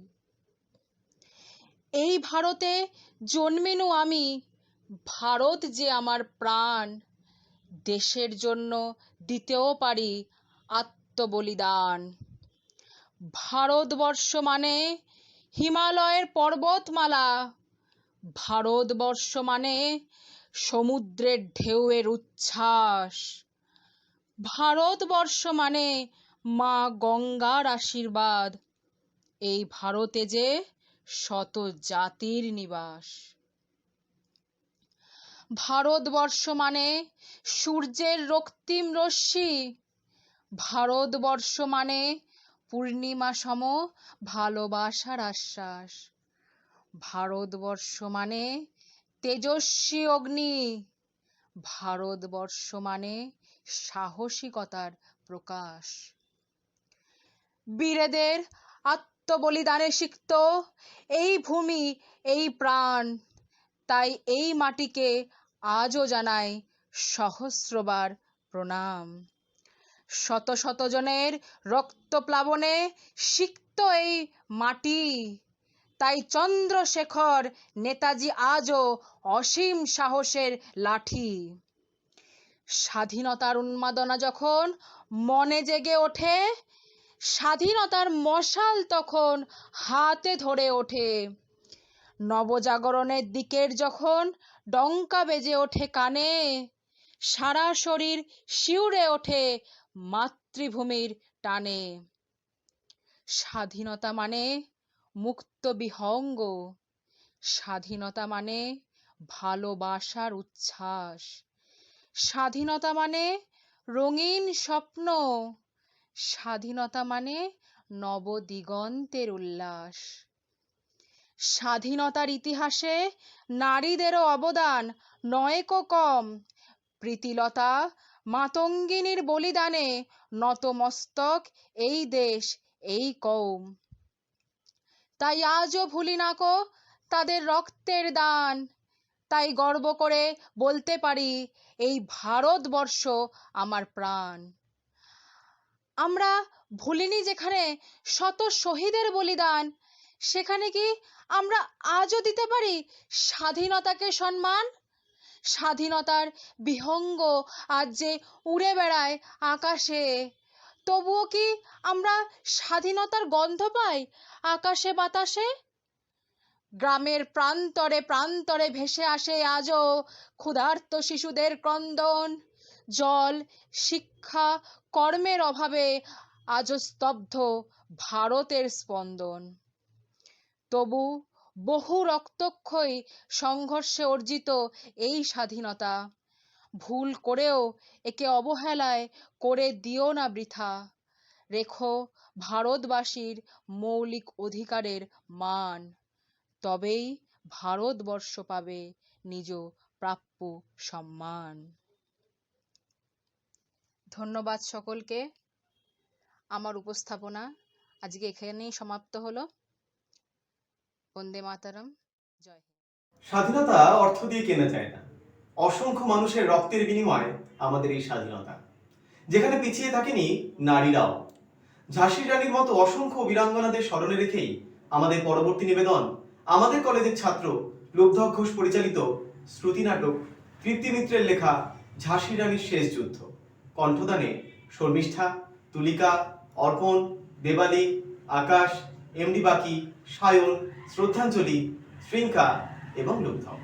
এই ভারতে জন্মেনু আমি, ভারত যে আমার প্রাণ, দেশের জন্য দিতেও পারি আত্মবলিদান। ভারতবর্ষ মানে হিমালয়ের পর্বতমালা, ভারতবর্ষ মানে সমুদ্রের ঢেউয়ের উচ্ছ্বাস, ভারতবর্ষ মানে মা গঙ্গার আশীর্বাদ, এই ভারতে যে শত জাতির নিবাস। ভারতবর্ষ মানে সূর্যের রক্তিম রশ্মি, ভারতবর্ষ মানে পূর্ণিমা সম ভালোবাসার আশ্বাস, ভারতবর্ষ মানে তেজস্বী অগ্নি, ভারতবর্ষ মানে সাহসিকতার প্রকাশ। বীরেদের আত্মবলিদানে সিক্ত এই ভূমি, এই প্রাণ, তাই এই মাটিকে আজও জানাই সহস্রবার প্রণাম। শত শত জনের রক্তপ্লাবনে সিক্ত এই মাটি, তাই চন্দ্রশেখর নেতাজি আজও অসীম সাহসের লাঠি। স্বাধীনতার উন্মাদনা যখন মনে জেগে ওঠে, স্বাধীনতার মশাল তখন হাতে ধরে ওঠে, নবজাগরণের দিকের যখন ডঙ্কা বেজে ওঠে কানে, সারা শরীর শিউরে ওঠে মাতৃভূমির টানে। স্বাধীনতা মানে মুক্ত বিহঙ্গ, স্বাধীনতা মানে ভালোবাসার উচ্ছ্বাস, স্বাধীনতা মানে রঙিন স্বপ্ন, স্বাধীনতা মানে নবদিগন্তের উল্লাস। স্বাধীনতার ইতিহাসে নারীদেরও অবদান নয়কো কম, প্রীতিলতা মাতঙ্গিনীর বলিদানে নতমস্তক এই দেশ এই কৌম। তাই আজও ভুলি নাকো তাদের রক্তের দান, তাই গর্ব করে বলতে পারি এই ভারতবর্ষ আমার প্রাণ। আমরা ভুলিনি যেখানে শত শহীদের বলিদান, সেখানে কি আমরা আজও দিতে পারি স্বাধীনতাকে সম্মান? স্বাধীনতার বিহঙ্গ আজ যে উড়ে বেড়ায় আকাশে, তবুও কি আমরা স্বাধীনতার গন্ধ পাই আকাশে বাতাসে? গ্রামের প্রান্তরে প্রান্তরে ভেসে আসে আজও ক্ষুধার্ত শিশুদের ক্রন্দন, জল, শিক্ষা, কর্মের অভাবে আজও স্তব্ধ ভারতের স্পন্দন। তবু বহু রক্তক্ষয়ী সংঘর্ষে অর্জিত এই স্বাধীনতা, ভুল করেও একে অবহেলায় করে দিও না বৃথা। রেখো ভারতবাসীর মৌলিক অধিকারের মান, তবেই ভারতবর্ষ পাবে নিজ প্রাপ্য সম্মান। ধন্যবাদ সকলকে। আমার উপস্থাপনা আজকে এখানেই সমাপ্ত হলো। বন্দে মাতরম। জয় হিন্দ। স্বাধীনতা অর্থ দিয়ে কেনা যায় না, অসংখ্য মানুষের রক্তের বিনিময়ে আমাদের এই স্বাধীনতা, যেখানে পিছিয়ে থাকেনি নারীরাও। ঝাঁসির রানীর মতো অসংখ্য বীরাঙ্গনাদের স্মরণে রেখেই আমাদের পরবর্তী নিবেদন আমাদের কলেজের ছাত্র লোকধর ঘোষ পরিচালিত শ্রুতি নাটক তৃপ্তি মিত্রের লেখা ঝাঁসি রানীর শেষ যুদ্ধ। কণ্ঠদানে শর্মিষ্ঠা, তুলিকা, অর্পণ, দেবালি, আকাশ, এমডি বাকি, সায়ন, শ্রদ্ধাঞ্জলি, শ্রীঙ্কা এবং লুব্ধক।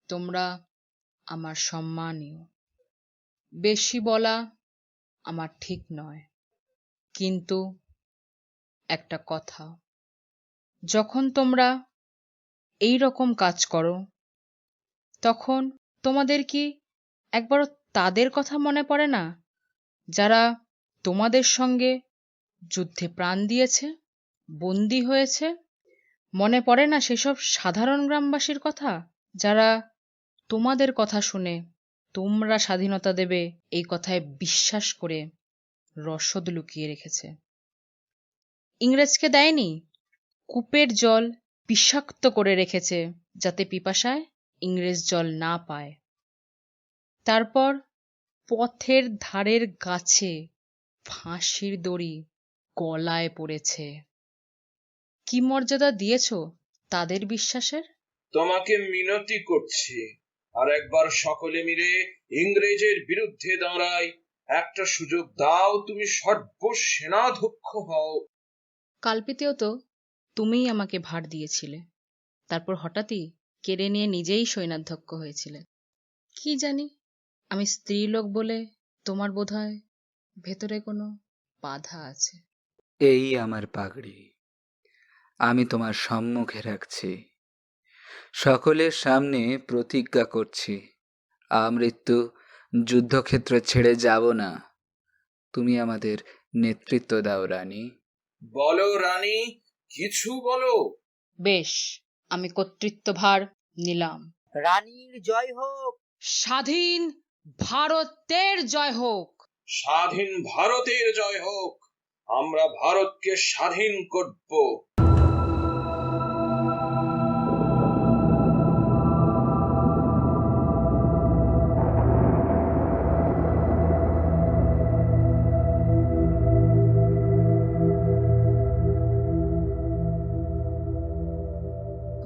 তোমরা আমার সম্মানীয়। বেশি বলা আমার ঠিক নয়, কিন্তু একটা কথা, যখন তোমরা এই রকম কাজ করো তখন তোমাদের কি একবারও তাদের কথা মনে পড়ে না যারা তোমাদের সঙ্গে যুদ্ধে প্রাণ দিয়েছে, বন্দী হয়েছে? মনে পড়ে না সেসব সাধারণ গ্রামবাসীর কথা যারা তোমাদের কথা শুনে তোমরা স্বাধীনতা দেবে এই কথায় বিশ্বাস করে রসদ লুকিয়ে রেখেছে? ইংরেজকে দেয়নি, কূপের জল বিষাক্ত করে রেখেছে যাতে পিপাসায় ইংরেজ জল না পায়। তারপর পথের ধারের গাছে ফাঁসির দড়ি গলায় পড়েছে। কি মর্যাদা দিয়েছ তাদের বিশ্বাসের? তোমাকে মিনতি করছি, আর একবার সকলে মিলে ইংরেজের বিরুদ্ধে দাঁড়াই। একটা সুযোগ দাও, তুমি সর্বসেনাধ্যক্ষ হও। কালপিতেও তো তুমিই আমাকে ভার দিয়েছিলে, তারপর হঠাৎই কেড়ে নিয়ে নিজেই সৈন্যাধ্যক্ষ হয়েছিলে। কি জানি, আমি স্ত্রীলোক বলে তোমার বোধহয় ভেতরে কোনো বাধা আছে। এই আমার পাগড়ি, আমি তোমার সম্মুখে রাখছি। সকলের সামনে প্রতিজ্ঞা করছি, আমৃত্যু যুদ্ধক্ষেত্র ছেড়ে যাব না। তুমি আমাদের নেতৃত্ব দাও রানী। বলো রানী, কিছু বলো। বেশ, আমি কর্তৃত্বভার নিলাম। রানীর জয় হোক। স্বাধীন ভারতের জয় হোক। স্বাধীন ভারতের জয় হোক। আমরা ভারতকে স্বাধীন করব।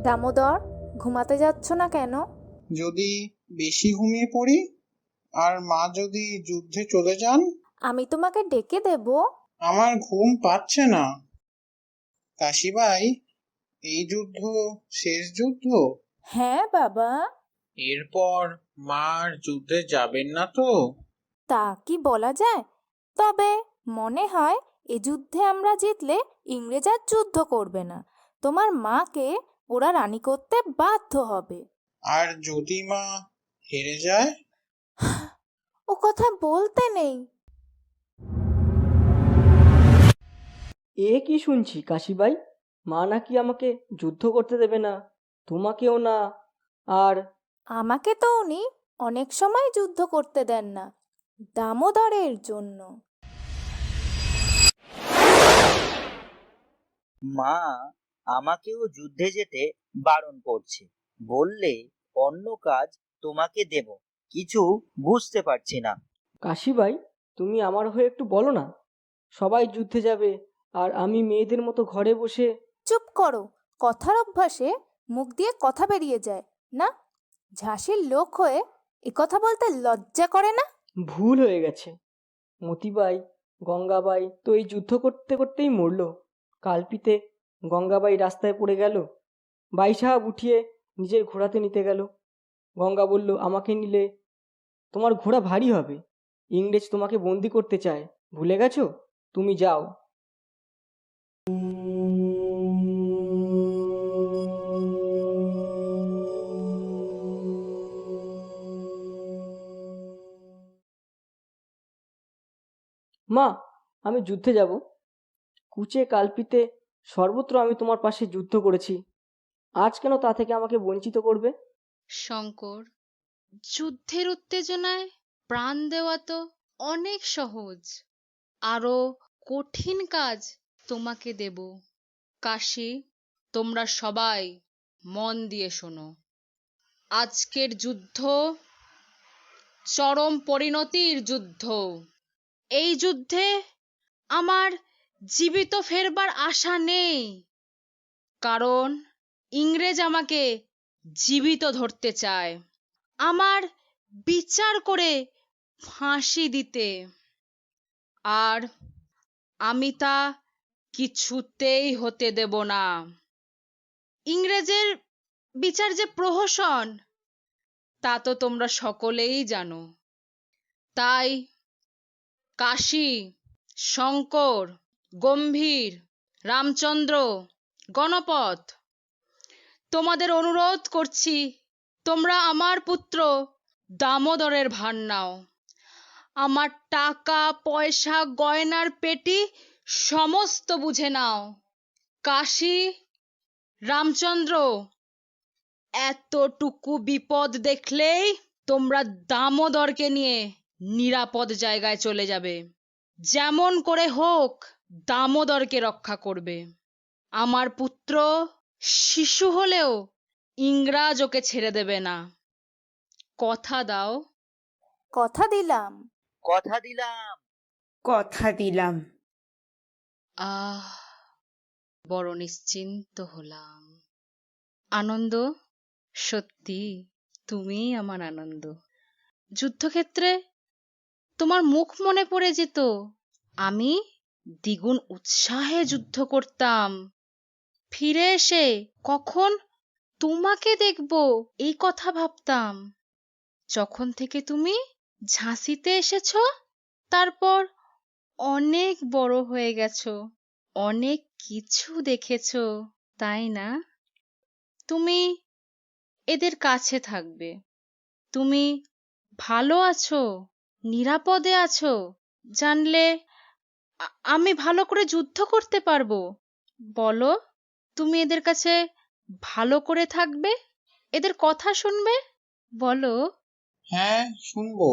দামোদর, ঘুমাতে যাচ্ছ না কেন? যদি বেশি ঘুমিয়ে পড়ি আর মা যদি যুদ্ধে চলে যান? আমি তোমাকে ডেকে দেব। আমার ঘুম পাচ্ছে না। কাশিবাই, এই যুদ্ধ শেষ যুদ্ধ? হ্যাঁ বাবা। এরপর মা আর যুদ্ধে যাবেন না তো? তা কি বলা যায়, তবে মনে হয় এ যুদ্ধে আমরা জিতলে ইংরেজ আর যুদ্ধ করবে না, তোমার মাকে ওরা রানী করতে বাধ্য হবে। আর যদি মা হেরে যায়? ও কথা বলতে নেই। এ কি শুনছি কাশিবাই, মা নাকি আমাকে যুদ্ধ করতে দেবে না, তোমাকেও না। আর আমাকে তো উনি অনেক সময় যুদ্ধ করতে দেন না, দামোদরের জন্য। মা আমাকেও যুদ্ধে যেতে বারণ করছে, বললে অন্য কাজ তোমাকে দেব। কিছু বুঝতে পারছি না। কাশিবাই, তুমি আমার হয়ে একটু বলো না। সবাই যুদ্ধে যাবে আর আমি মেয়েদের মতো ঘরে বসে। চুপ করো, কথার অভ্যাসে মুখ দিয়ে কথা বেরিয়ে যায় না। ঝাঁসির লোক হয়ে এ কথা বলতে লজ্জা করে না? ভুল হয়ে গেছে। মতিবাই, গঙ্গাবাই তো এই যুদ্ধ করতে করতেই মরল। কালপিতে গঙ্গাবাই রাস্তায় পড়ে গেল, বাই সাহেব উঠিয়ে নিজের ঘোড়াতে নিতে গেল। গঙ্গা বলল, আমাকে নিলে তোমার ঘোড়া ভারী হবে, ইংরেজ তোমাকে বন্দি করতে চায়, ভুলে গেছো? তুমি যাও। মা, আমি যুদ্ধে যাব। কুচে কালপিতে সর্বত্র আমি তোমার পাশে যুদ্ধ করেছি। আজ কেন তা থেকে আমাকে বঞ্চিত করবে? শঙ্কর, যুদ্ধের উত্তেজনায় প্রাণ দেওয়া তো অনেক সহজ, আরো কঠিন কাজ তোমাকে দেব। কাশী, তোমরা সবাই মন দিয়ে শোনো। আজকের যুদ্ধ চরম পরিণতির যুদ্ধ। এই যুদ্ধে আমার জীবিত ফেরবার আশা নেই, কারণ ইংরেজ আমাকে জীবিত ধরতে চায়, আমার বিচার করে ফাঁসি দিতে। আর আমি তা কিছুতেই হতে দেব না। ইংরেজের বিচার যে প্রহসন, তা তো তোমরা সকলেই জানো। তাই কাশী, শঙ্কর, গম্ভীর, রামচন্দ্র, গণপত, তোমাদের অনুরোধ করছি, তোমরা আমার পুত্র দামোদরের ভার নাও। আমার টাকা পয়সা গয়নার পেটি সমস্ত বুঝে নাও। কাশী, রামচন্দ্র, এতটুকু বিপদ দেখলেই তোমরা দামোদরকে নিয়ে নিরাপদ জায়গায় চলে যাবে। যেমন করে হোক দামোদরকে রক্ষা করবে। আমার পুত্র শিশু হলেও ইংরাজ ওকে ছেড়ে দেবে না। কথা দাও? কথা দিলাম। কথা দিলাম। কথা দিলাম। আহ, বড় নিশ্চিন্ত হলাম। আনন্দ, সত্যি তুমি আমার আনন্দ। যুদ্ধক্ষেত্রে তোমার মুখ মনে পড়ে যেত, আমি দ্বিগুণ উৎসাহে যুদ্ধ করতাম। ফিরে এসে কখন তোমাকে দেখব এই কথা ভাবতাম। যখন থেকে তুমি ঝাঁসিতে এসেছো, তারপর অনেক বড় হয়ে গেছো, অনেক কিছু দেখেছো, তাই না? তুমি এদের কাছে থাকবে, তুমি ভালো আছো, নিরাপদে আছো জানলে আমি ভালো করে যুদ্ধ করতে পারবো। বলো, তুমি এদের কাছে ভালো করে থাকবে, এদের কথা শুনবে? বলো। হ্যাঁ, শুনবো,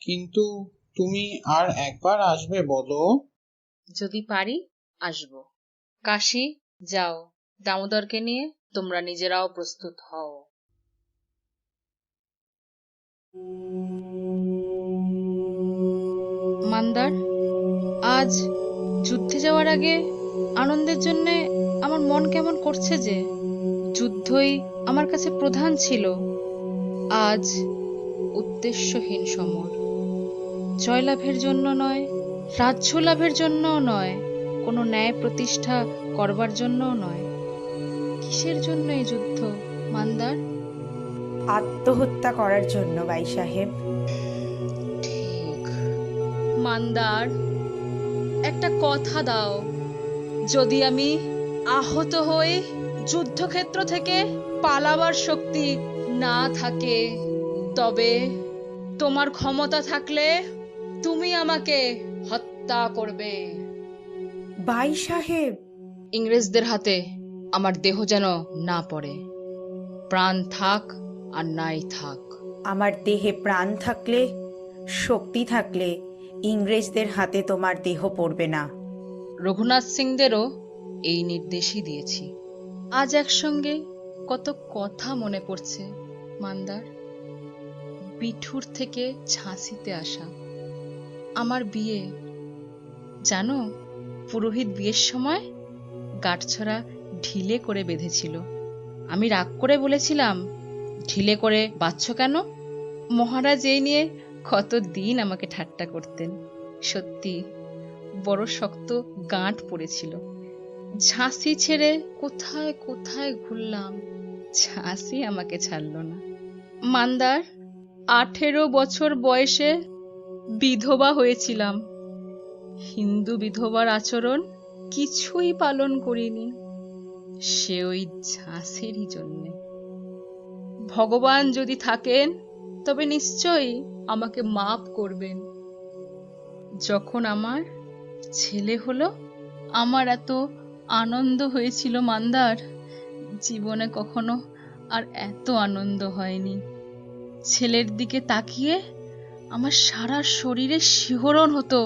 কিন্তু তুমি আর একবার আসবে বলো। যদি পারি আসবো। কাশী, যাও, দামোদরকে নিয়ে তোমরা নিজেরাও প্রস্তুত হও। মান্দার, আজ যুদ্ধে যাওয়ার আগে আনন্দের জন্য আমার মন কেমন করছে যে। যুদ্ধই আমার কাছে প্রধান ছিল, আজ উদ্দেশ্যহীন সমর। জয়লাভের জন্য নয়, রাজ্য লাভের জন্যও নয়, কোনো ন্যায় প্রতিষ্ঠা করবার জন্যও নয়। কিসের জন্য এই যুদ্ধ মান্দার? আত্মহত্যা করার জন্য ভাই সাহেব। ঠিক। মান্দার, একটা কথা দাও, যদি আমি আহত হই, যুদ্ধক্ষেত্র থেকে পালাবার শক্তি না থাকে, তবে তোমার ক্ষমতা থাকলে তুমি আমাকে হত্যা করবে। ভাই সাহেব, ইংরেজদের হাতে আমার দেহ যেন না পড়ে, প্রাণ থাক আর নাই থাক। আমার দেহে প্রাণ থাকলে, শক্তি থাকলে ইংরেজদের হাতে তোমার দেহ পড়বে না। রঘুনাথ সিংদেরও এই নির্দেশই দিয়েছি। আজ একসঙ্গে কত কথা মনে পড়ছে মান্দার। বিঠুর থেকে ঝাঁসিতে আসা, আমার বিয়ে। জানো, পুরোহিত বিয়ের সময় গাঁটছড়া ঢিলে করে বেঁধেছিল। আমি রাগ করে বলেছিলাম, ঢিলে করে বাঁধছ কেন? মহারাজ এই নিয়ে কতদিন আমাকে ঠাট্টা করতেন। সত্যি বড় শক্ত গাঁট পড়েছিল। ঝাঁসি ছেড়ে কোথায় কোথায় ঘুরলাম, ঝাঁসি আমাকে ছাড়ল না। মান্দার, 18 বছর বয়সে বিধবা হয়েছিলাম। হিন্দু বিধবার আচরণ কিছুই পালন করিনি, সে ওই ঝাঁসিরই জন্যে। ভগবান যদি থাকেন তবে নিশ্চয়ই আমাকে মাফ করবেন। যখন আমার ছেলে হলো, আমার এত আনন্দ হয়েছিল মান্দার, জীবনে কখনো আর এত আনন্দ হয়নি। ছেলের দিকে তাকিয়ে আমার সারা শরীরে শিহরণ হতো।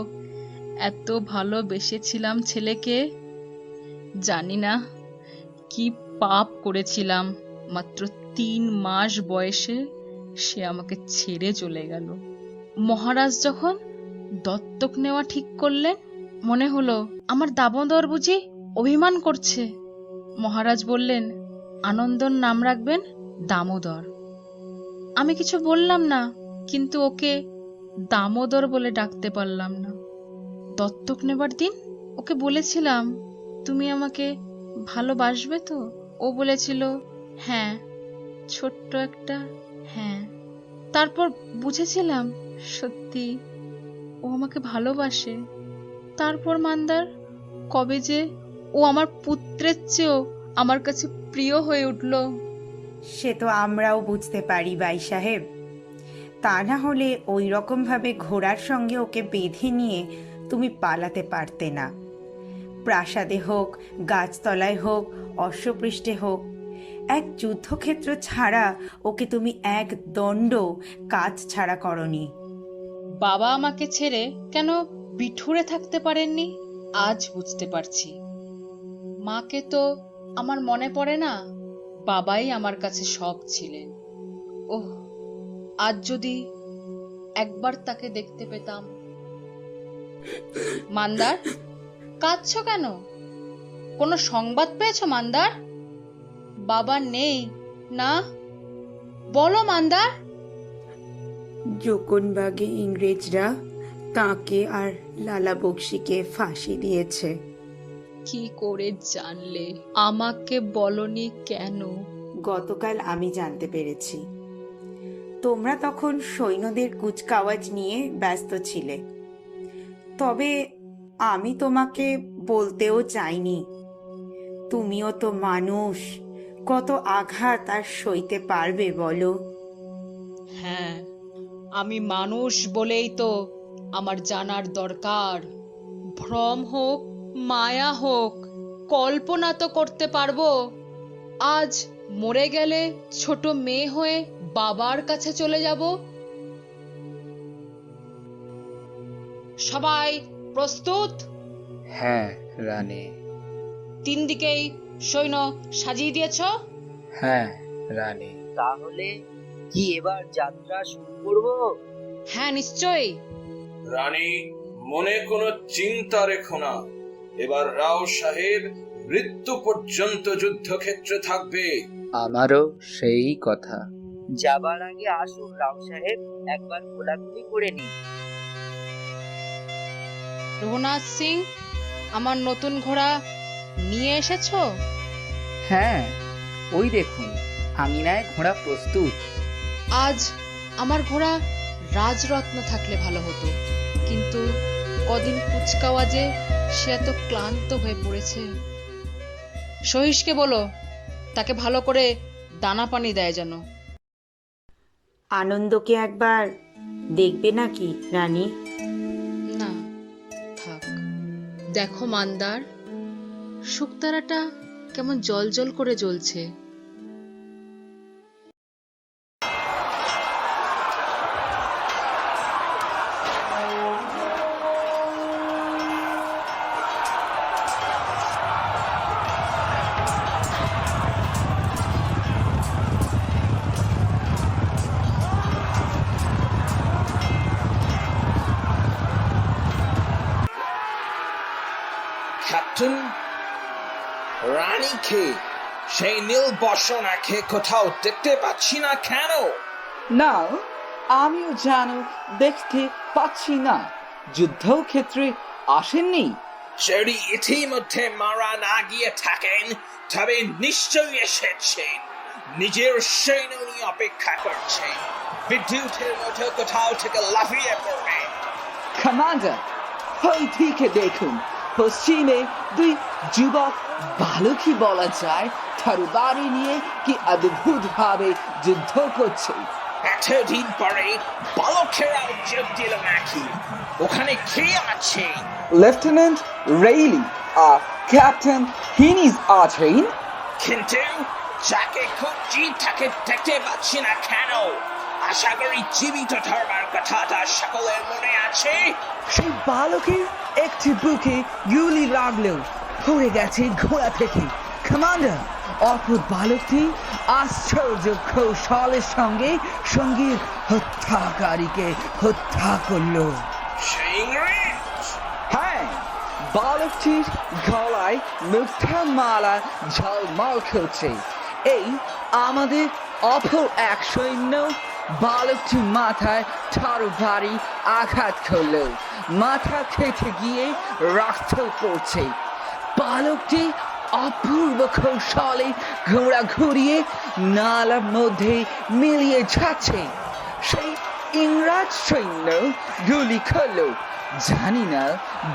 এত ভালোবেসেছিলাম ছেলেকে। জানি না কি পাপ করেছিলাম, মাত্র 3 মাস বয়সে সে আমাকে ছেড়ে চলে গেল। মহারাজ যখন দত্তক নেওয়া ঠিক করলেন, মনে হলো আমার দামোদর বুঝি অভিমান করছে। মহারাজ বললেন আনন্দর নাম রাখবেন দামোদর। আমি কিছু বললাম না, কিন্তু ওকে দামোদর বলে ডাকতে পারলাম না। দত্তক নেবার দিন ওকে বলেছিলাম তুমি আমাকে ভালোবাসবে তো? ও বলেছিল হ্যাঁ, ছোট্ট একটা হ্যাঁ। তারপর বুঝেছিলাম সত্যি ও আমাকে ভালোবাসে। তারপর মান্দার কবে যে ও আমার পুত্রের চেয়েও আমার কাছে প্রিয় হয়ে উঠল। সে তো আমরাও বুঝতে পারি বাই সাহেব। তা না হলে ওই রকম ভাবে ঘোড়ার সঙ্গে ওকে বেঁধে নিয়ে তুমি পালাতে পারতে না। প্রাসাদে হোক, গাছতলায় হোক, অশ্বপৃষ্ঠে হোক, এক যুদ্ধক্ষেত্র ছাড়া ওকে তুমি এক দণ্ড কাজ ছাড়া করনি। বাবা আমাকে ছেড়ে কেন বিঠুরে থাকতে পারেননি আজ বুঝতে পারছি। মাকে তো আমার মনে পড়ে না, বাবাই আমার কাছে সব ছিলেন। ওহ, আজ যদি একবার তাকে দেখতে পেতাম। মান্দার, কাঁদছো কেন? কোনো সংবাদ পেয়েছো মান্দার? বাবা নেই না? বলো মান্দার। জোকনবাগে ইংরেজরা তাকে আর লালা বক্সিকে ফাঁসি দিয়েছে। কি করে জানলে? আমাকে বলনি কেন? গতকাল আমি জানতে পেরেছি। তোমরা তখন সৈন্যদের কুচকাওয়াজ নিয়ে ব্যস্ত ছিলে। তবে আমি তোমাকে বলতেও চাইনি। তুমিও তো মানুষ, কত আঘাত আর সইতে পারবে বলো? হ্যাঁ, আমি মানুষ বলেই তো আমার জানার দরকার। ভ্রম হোক, মায়া হোক, কল্পনা তো করতে পারবো। আজ মরে গেলে ছোট মেয়ে হয়ে বাবার কাছে চলে যাব। সবাই প্রস্তুত? হ্যাঁ রানী। 3 দিকেই সৈন্য সাজিয়ে দিয়েছ? হ্যাঁ রানী। তাহলে কি এবার যাত্রা শুরু করব? হ্যাঁ নিশ্চয়ই। রানী, মনে কোনো চিন্তা রেখো না। এবার রাও সাহেব মৃত্যু পর্যন্ত যুদ্ধক্ষেত্রে থাকবে। আমারও সেই কথা। যাবার আগে আসুন রাও সাহেব, একবার কোলাকুলি করে নিন। রঘুনাথ সিং, আমার নতুন ঘোড়া নিয়ে এসেছো? হ্যাঁ, ওই দেখুন আঙিনায় ঘোড়া প্রস্তুত। আজ আমার ঘোড়া রাজরত্ন থাকলে ভালো হতো, কিন্তু কদিন কুচকাওয়াজে সে এত ক্লান্ত হয়ে পড়েছে। সহিসকে বলো তাকে ভালো করে দানা পানি দেয় যেন। আনন্দকে একবার দেখবে নাকি রানী? না থাক। দেখো মান্দার, শুকতারাটা কেমন জল করে জ্বলছে। ক্যাপ্টেন, রানীকে সেই নীল বসনাকে কোথাও দেখতে পাচ্ছি না কেন? না, আমিও যেন দেখতে পাচ্ছি না। যুদ্ধক্ষেত্রে আসেননি। যদি ইতিমধ্যে মারা না গিয়ে থাকেন তবে নিশ্চয়ই এসেছেন। নিজের সৈন্য নিয়ে অপেক্ষা করছেন। বিদ্যুতের মতো কোথাও থেকে লাফিয়ে পড়বে। কমান্ডার, ওই দিকে দেখুন। পশ্চিমে 2 যুবক বালকই বলা যায় তরবারি নিয়ে কি অদ্ভুত ভাবে যুদ্ধ করছে। এতদিন পরে বালকেরাও যোগ দিল নাকি? ওখানে কে আছে? লেফটেন্যান্ট রেইলি আর ক্যাপ্টেন হিনিস আছেন। কিন্তু যাকে খুঁজছি তাকে দেখতে পাচ্ছি না কেন? আশা করি জীবিত ধরবার কথাটা সকলের মনে আছে। সেই বালকের একটি বুকে গুলি লাগলো, পড়ে গেছে ঘোড়া থেকে। কমান্ডার, অপর বালকটি আশ্চর্য কৌশলের সঙ্গে সঙ্গে হত্যাকারীকে হত্যা করলো। হ্যাঁ, বালকটির গলায় মুক্তা মালা ঝলমল করছে। এই আমাদের অপর এক সৈন্য বালকটির মাথায় তরবারি আঘাত করলো, মাথা কেটে গিয়ে রক্ত পড়ছে। বালকটি অপূর্ব কৌশলে ঘোড়া ঘুরিয়ে নালার মধ্যে মিলিয়ে যাচ্ছে। সেই ইংরাজ সৈন্য গুলি করলো, জানি না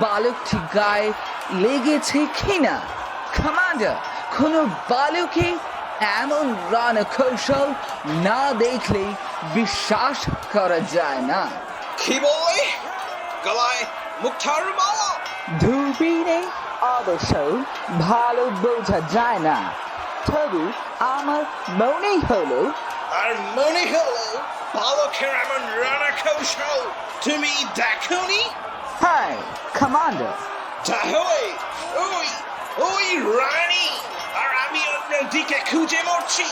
বালকটি গায়ে লেগেছে কিনা। কমান্ডার, কোনো বালকে এমন রণকৌশল না দেখলে বিশ্বাস করা যায় না। কি বলে? গলায় মুক্তার মালা? দূরবীনে অবশ্য ভালো বোঝা যায় না, তবু আমার মনে হলো। আর মনে হলো বালকের এমন রণকৌশল তুমি দেখোনি? হ্যাঁ কমান্ডার। তাহলে ওই ওই রানী আর আমি অন্যদিকে খুঁজে মরছি।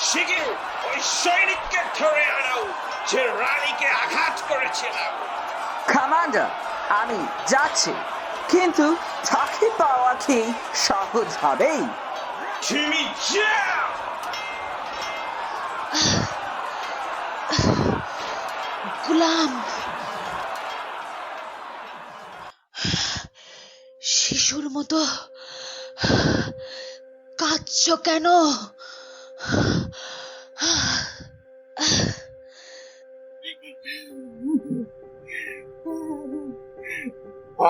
শিগগির ওই সৈনিককে ধরে আনো যে রানীকে আঘাত করেছিল। কমান্ডার, আমি যাচ্ছি, কিন্তু তাকে পাওয়া কি সহজ হবে? তুমি যাও। গুলাম, শিশুর মতো কাঁদছ কেন?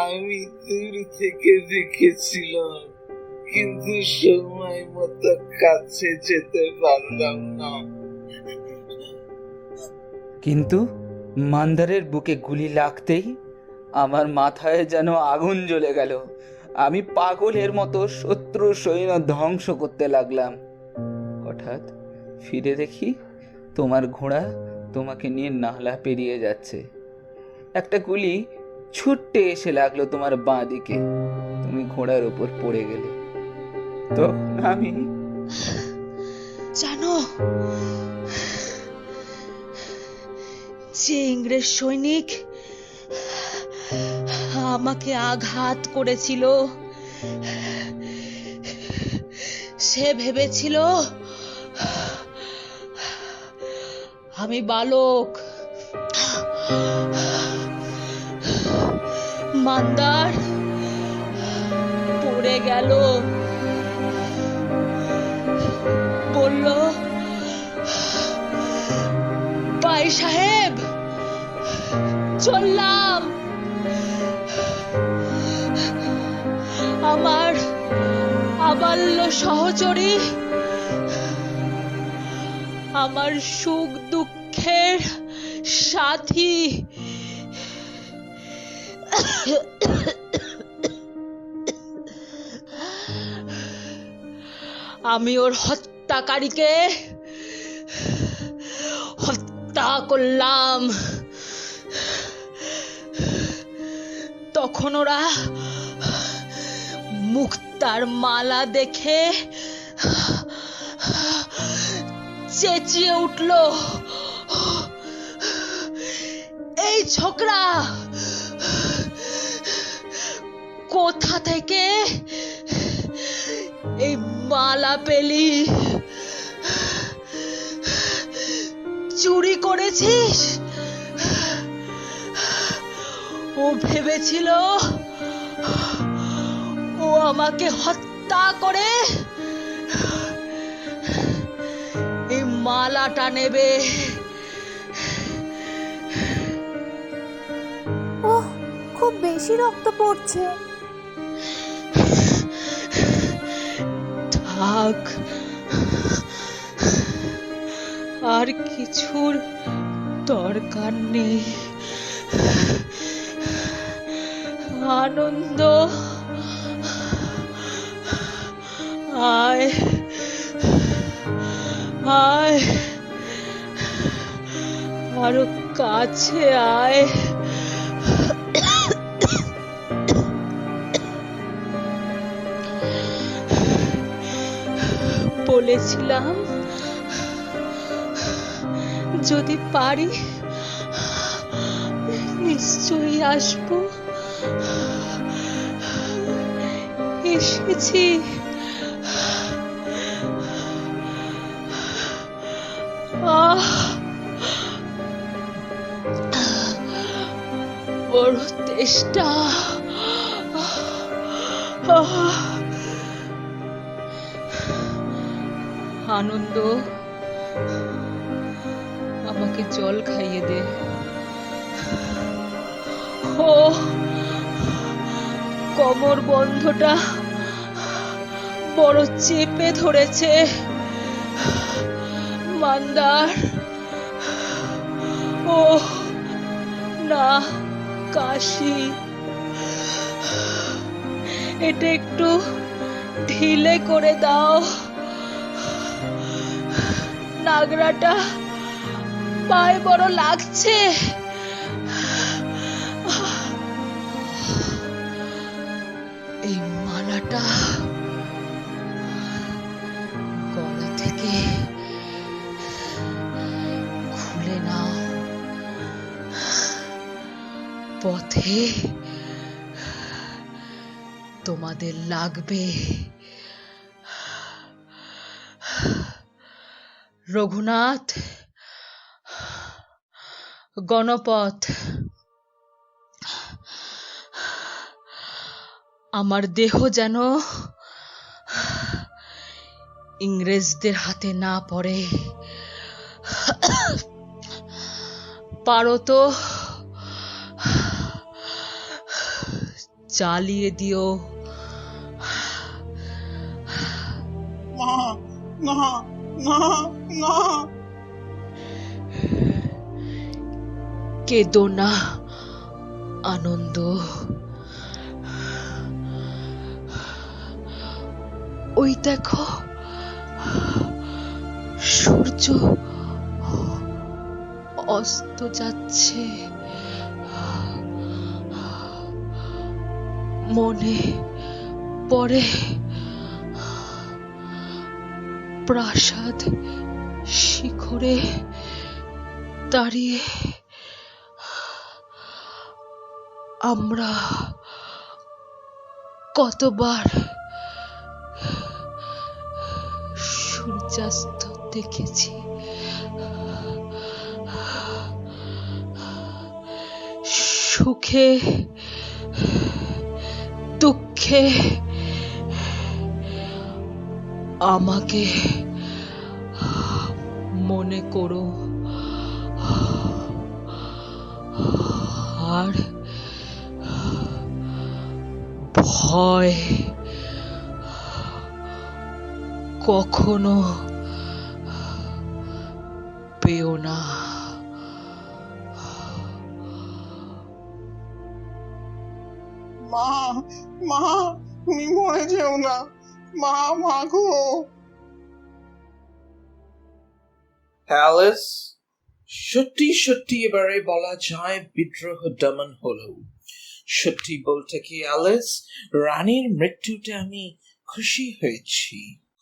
আমি দূর থেকে দেখেছিলাম, কিন্তু সময় মতো কাছে যেতে পারলাম না। কিন্তু মান্দারের বুকে গুলি লাগতেই আমার মাথায় যেন আগুন জ্বলে গেল। আমি পাগলের মতো শত্রু সৈন্য ধ্বংস করতে লাগলাম। হঠাৎ ফিরে দেখি তোমার ঘোড়া তোমাকে নিয়ে নালা পেরিয়ে যাচ্ছে। একটা গুলি ছুটতে এসে লাগলো তোমার বাঁ দিকে, তুমি ঘোড়ার উপর পড়ে গেলে। তো আমি জানো, যে ইংরেজ সৈনিক আমাকে আঘাত করেছিল সে ভেবেছিল আমি বালক। মান্দার পড়ে গেল, বলল, ভাই সাহেব চললাম। আমার আবাল্য সহচরী, আমার সুখ দুঃখের সাথী, আমি ওর হত্যাকারীকে হত্যা করলাম। তখন ওরা মুক্তার মালা দেখে চেঁচিয়ে উঠল, এই ছোকরা কোথা থেকে এই মালা পেলি? চুরি করেছিস? ও ভেবেছিল ও আমাকে হত্যা করে এই মালাটা নেবে। ওহ, খুব বেশি রক্ত পড়ছে। থাক, আর কিছুর দরকার নেই। আনন্দ, আয়। আয়, আরো কাছে আয়। বলেছিলাম যদি পারি নিশ্চয়ই আসবো। এসেছি। বড় তেষ্টা। আনন্দ, আমাকে জল খাইয়ে দে। ও কোমর বন্ধটা বড় চেপে ধরেছে। মান্দার, ও না, কাশি, এটা একটু ঢিলে করে দাও। নাগরাটা পায়ে বড় লাগছে। এই মালাটা গলা থেকে খুলে নাও। পথে তোমাদের লাগবে। রঘুনাথ, গণপথ, আমার দেহ যেন ইংরেজদের হাতে না পড়ে। পারো তো চালিয়ে দিও। না না না না, কেঁদো না আনন্দ। ওই দেখো, সূর্য অস্ত যাচ্ছে। মনে পড়ে প্রাসাদ শিখরে দাঁড়িয়ে আমরা কতবার সূর্যাস্ত দেখেছি। সুখে দুঃখে আমাকে মনে করো। আর ভয় কখনো পেও না। মা মা, তুমি মরে যেও না মা, মা গো। অ্যালিস, সত্যি সত্যি এবারে বলা যায় বিদ্রোহ দমন হলো। সত্যি বলতে কি অ্যালিস, রানীর মৃত্যুতে আমি খুশি হয়েছি।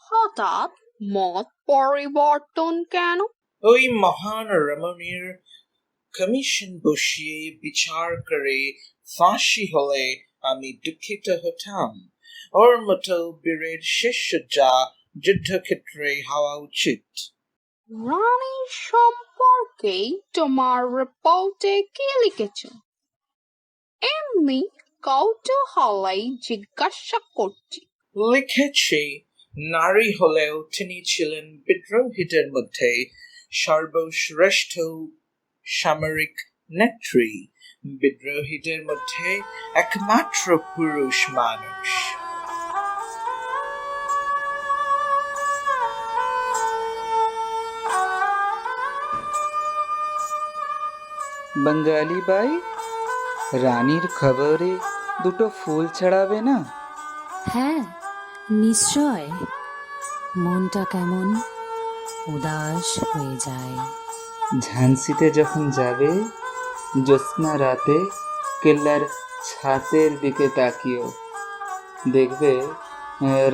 হঠাৎ মত পরিবর্তন কেন? ওই মহান রমণীর কমিশন বসিয়ে বিচার করে ফাঁসি হলে আমি দুঃখিত হতাম। ওর মতো বীরের শেষ সজ্জা যুদ্ধক্ষেত্রে হওয়া উচিত। রানীর সম্পর্কে তোমার রিপোর্টে কি লিখেছ? এমনি কৌতূহলেই জিজ্ঞাসা করছি। লিখেছি, নারী হলেও তিনি ছিলেন বিদ্রোহীদের মধ্যে সর্বশ্রেষ্ঠ সামরিক নেত্রী, বিদ্রোহীদের মধ্যে একমাত্র পুরুষ মানুষ। बंगाली बाई, রানীর খবরে দুটো ফুল ছড়াবে না? হ্যাঁ নিশ্চয়। মনটা কেমন? উদাস হয়ে যায়। ঝান্সিতে যখন যাবে জ্যোৎস্না রাতে কেল্লার ছাতের দিকে তাকিও, দেখবে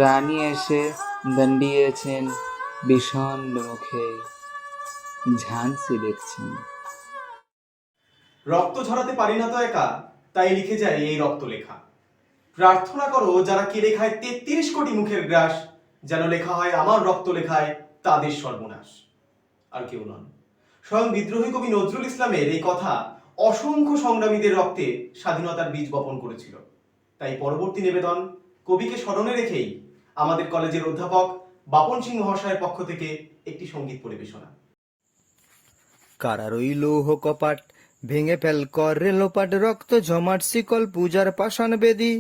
রানী এসে দাঁড়িয়েছেন বিষণ্ণ মুখে, ঝান্সি দেখছেন। রক্ত ঝরাতে পারি না তো একা, তাই লিখে যায় এই রক্ত লেখা। প্রার্থনা করো যারা কেড়ে খায় 33 কোটি মুখের গ্রাস, যেন লেখা হয় আমার রক্ত লেখায় তাদের সর্বনাশ। আর কেউ নন, স্বয়ং বিদ্রোহী কবি নজরুল ইসলামের এই কথা অসংখ্য সংগ্রামীদের রক্তে স্বাধীনতার বীজ বপন করেছিল। তাই পরবর্তী নিবেদন কবিকে স্মরণে রেখেই আমাদের কলেজের অধ্যাপক বাপন সিং মহাশয়ের পক্ষ থেকে একটি সঙ্গীত পরিবেশনা। কারার ওই লৌহ কপাট ভেঙে ফেল কর রে লোপাট, রক্ত জমাট শিকল পূজার পাষাণ বেদি।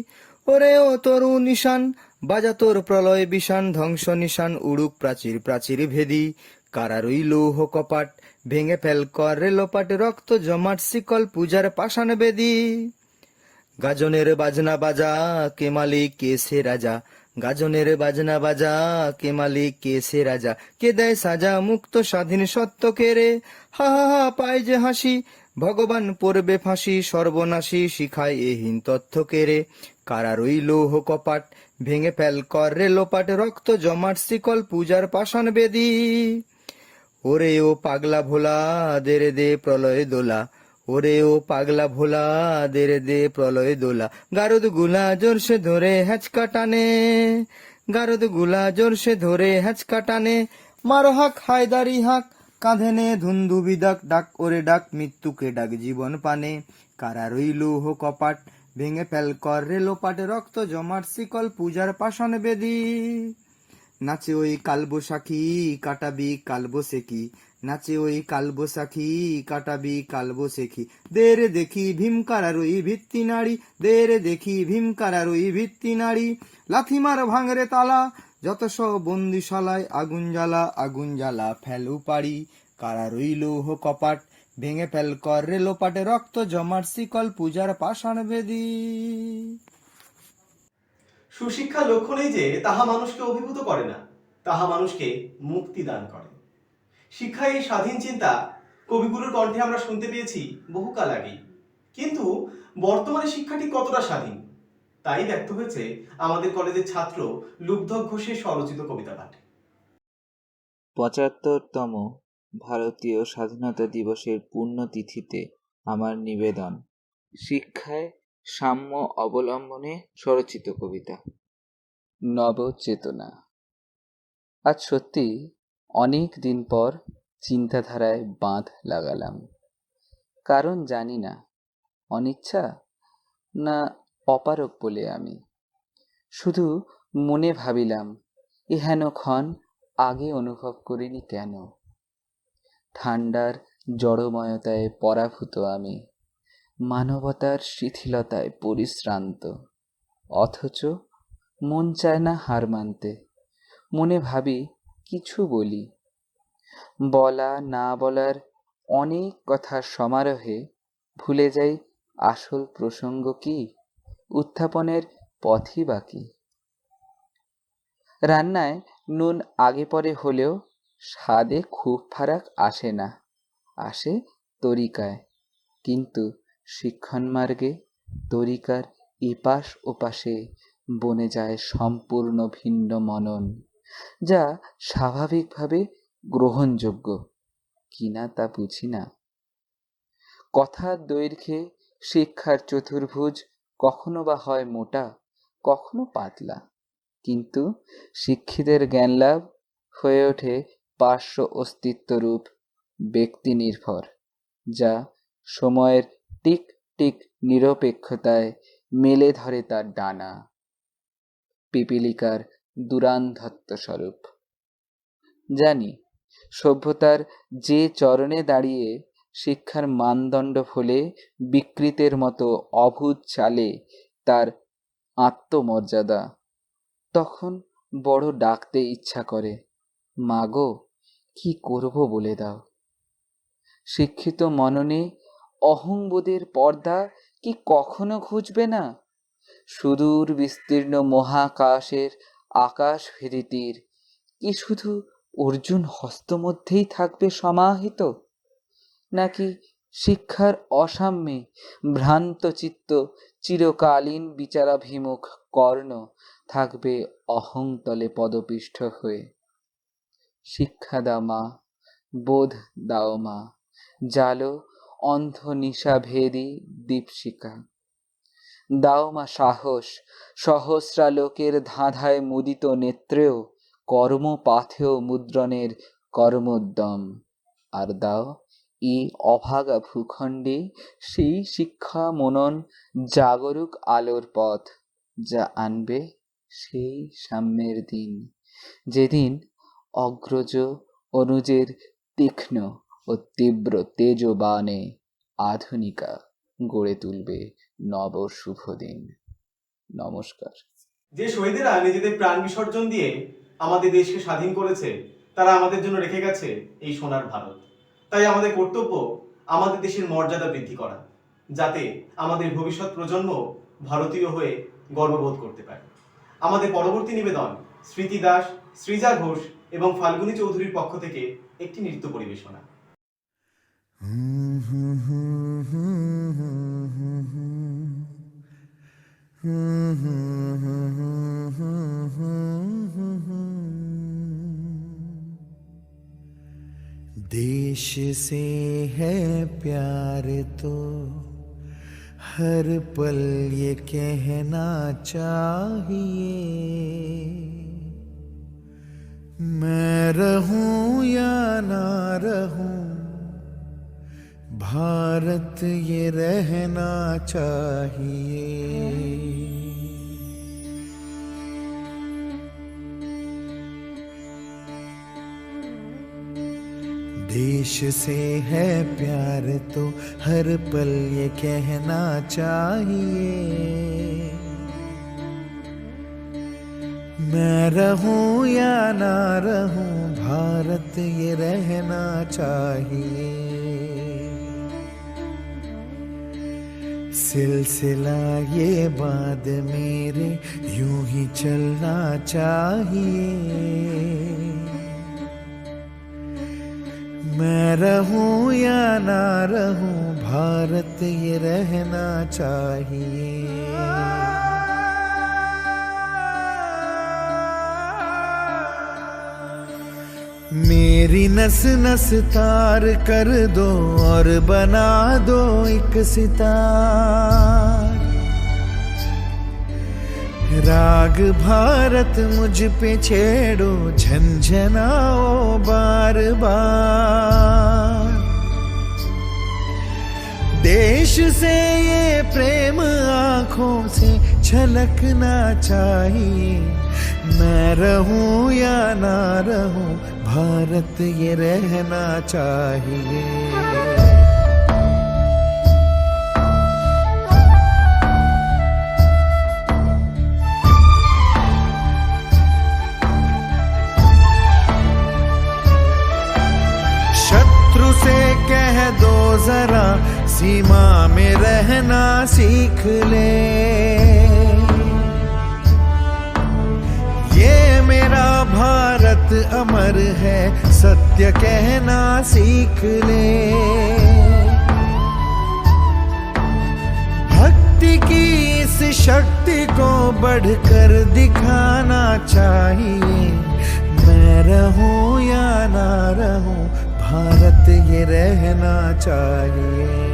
ওরে ও তরু নিশান বাজা তোর প্রলয় বিষান, ধ্বংস নিশান উড়ুক প্রাচীর প্রাচীর ভেদি। কারার ওই লৌহ কপাট ভেঙে ফেল কর রে লোপাট, রক্ত জমাট শিকল পূজার পাষাণ বেদি। গাজনের বাজনা বাজা কে মালিক কে সে রাজা, গাজনের বাজনা বাজা কে মালিক কে সে রাজা। কে দেয় সাজা মুক্ত স্বাধীন সত্য কে রে, হা হা হা পায় যে হাসি ভগবান পড়বে ফাঁসি, সর্বনাশী শিখায় এহীন তথ্য কে রে। কারার ওই লৌহ কপাট ভেঙে ফেল কর রে লোপাট, রক্ত জমাট শিকল পূজার পাষাণ বেদি। ওরে ও পাগলা ভোলা দে রে দে প্রলয় দোলা, ওরে ও পাগলা ভোলা দে রে দে প্রলয় দোলা। গারদ গুলা জোরসে ধরে হ্যাচকা টানে, গারদ গুলা জোরসে ধরে হ্যাচকা টানে। মার হাক হায়দারি হাক কাঁধে নে ধুন্দুবি ডাক, ডাক ওরে ডাক মৃত্যুকে ডাক জীবন পানে। কারার ওই লৌহ কপাট ভেঙে ফেল কর রে লোপাট, রক্ত জমাট শিকল পূজার পাষাণ বেদি। নাচে ওই কালবৈশাখী কাটাবি কালবৈশাখী, নাচে ওই কালবৈশাখী কাটাবি কালবৈশাখী। দে রে দেখি ভীম কারার ওই ভিত্তি নারী, দে রে দেখি ভীম কারার ওই ভিত্তি নারী। লাথিমার ভাঙরে তালা যত সব বন্দিশালায়, আগুন জ্বালা আগুন জ্বালা ফেলু পারি। কারার ওই লৌহ কপাট ভেঙে ফেল কর রে লোপাটে, রক্ত জমাট শিকল পূজার পাষাণ বেদি। সুশিক্ষা লক্ষ্য নেই যে তাহা মানুষকে অভিভূত করে না, তাহা মানুষকে মুক্তি দান করে। শিক্ষা এই স্বাধীন চিন্তা কবিগুলোর কণ্ঠে আমরা শুনতে পেয়েছি বহুকাল আগেই, কিন্তু বর্তমানে শিক্ষাটি কতটা স্বাধীন তাই ব্যক্ত হয়েছে আমাদের কলেজের ছাত্র লুব্ধক ঘোষের স্বরচিত কবিতা পাঠে। ৭৫তম ভারতীয় স্বাধীনতা দিবসের পুণ্যতিথিতে আমার নিবেদন শিক্ষায় সাম্য অবলম্বনে স্বরচিত কবিতা নবচেতনা। আজ সত্যি অনেক দিন পর চিন্তাধারায় বাঁধ লাগালাম। কারণ জানি না, অনিচ্ছা না অপারক বলে আমি শুধু মনে ভাবিলাম এহেন ক্ষণ আগে অনুভব করিনি কেন। ঠান্ডার জড়ময়তায় পরাভূত আমি, মানবতার শিথিলতায় পরিশ্রান্ত, অথচ মন চায় না হার মানতে। মনে ভাবি কিছু বলি, বলা না বলার অনেক কথার সমারোহে ভুলে যাই আসল প্রসঙ্গ কি, উত্থাপনের পথই বাকি। রান্নায় নুন আগে পরে হলেও স্বাদে খুব ফারাক আসে না, আসে তরিকায়। কিন্তু শিক্ষণমার্গে তরিকার এপাশ ওপাশে বনে যায় সম্পূর্ণ ভিন্ন মনন, যা স্বাভাবিকভাবে গ্রহণযোগ্য কিনা তা বুঝি না। কথার দৈর্ঘ্যে শিক্ষার চতুর্ভুজ কখনো বা হয় মোটা, কখনো পাতলা, কিন্তু শিক্ষিতের জ্ঞান লাভ হয়ে ওঠে পার্শ্ব অস্তিত্বরূপ ব্যক্তি নির্ভর, যা সময়ের টিক টিক নিরপেক্ষতায় মেলে ধরে তার ডানা, পিপীলিকার দুরান্ধত্ব স্বরূপ। জানি সভ্যতার যে চরণে দাঁড়িয়ে শিক্ষার মানদণ্ড ফলে বিকৃতের মতো অভূত চালে তার আত্মমর্যাদা, তখন বড় ডাকতে ইচ্ছা করে, মাগো কি করব বলে দাও। শিক্ষিত মননে অহংবোধের পর্দা কি কখনো ঘুচবে না? সুদূর বিস্তীর্ণ মহাকাশের আকাশভেদী তীর কি শুধু অর্জুন হস্তমধ্যেই থাকবে সমাহিত, নাকি শিক্ষার অসাম্যে ভ্রান্ত চিত্ত চিরকালীন বিচারাভিমুখ কর্ণ থাকবে অহংতলে পদপিষ্ঠ হয়ে? শিক্ষা দাও মা, বোধ দাও মা, জালো অন্ধ নিশাভেদী দীপশিখা। দাও মা সাহস, সহস্রালোকের ধাঁধায় মুদিত নেত্রেও কর্মপাথেয় মুদ্রণের কর্মোদ্যম। আর দাও এই অভাগা ভূখণ্ডে সেই শিক্ষা মনন জাগরুক আলোর পথ, যা আনবে সেই সাম্যের দিন, যেদিন অগ্রজ অনুজের তীক্ষ্ণ ও তীব্র তেজবানে আধুনিকা গড়ে তুলবে নব শুভ দিন। নমস্কার। যে শহীদেরা নিজেদের প্রাণ বিসর্জন দিয়ে আমাদের দেশকে স্বাধীন করেছে, তারা আমাদের জন্য রেখে গেছে এই সোনার ভারত। তাই আমাদের কর্তব্য আমাদের দেশের মর্যাদা বৃদ্ধি করা, যাতে আমাদের ভবিষ্যৎ প্রজন্ম ভারতীয় হয়ে গর্ববোধ করতে পারে। আমাদের পরবর্তী নিবেদন স্মৃতি দাস, সৃজা ঘোষ এবং ফাল্গুনী চৌধুরীর পক্ষ থেকে একটি নৃত্য পরিবেশনা। देश से है प्यार तो हर पल ये कहना चाहिए, मैं रहूं या ना रहूं भारत ये रहना चाहिए। देश से है प्यार तो हर पल ये कहना चाहिए, मैं रहूं या ना रहूं भारत ये रहना चाहिए। सिलसिला ये बात मेरे यूं ही चलना चाहिए, मैं रहूं या ना रहूं भारत ये रहना चाहिए। मेरी नस नस तार कर दो और बना दो एक सितार, राग भारत मुझ पे छेड़ो झंझनाओ बार बार। देश से ये प्रेम आँखों से छलकना चाहिए, मैं रहूं या ना रहूं भारत ये रहना चाहिए। शत्रु से कह दो जरा सीमा में रहना सीख ले, ये मेरा भारत अमर है सत्य कहना सीख ले। भक्ति की इस शक्ति को बढ़कर दिखाना चाहिए, मैं रहूं या ना रहूं भारत ये रहना चाहिए।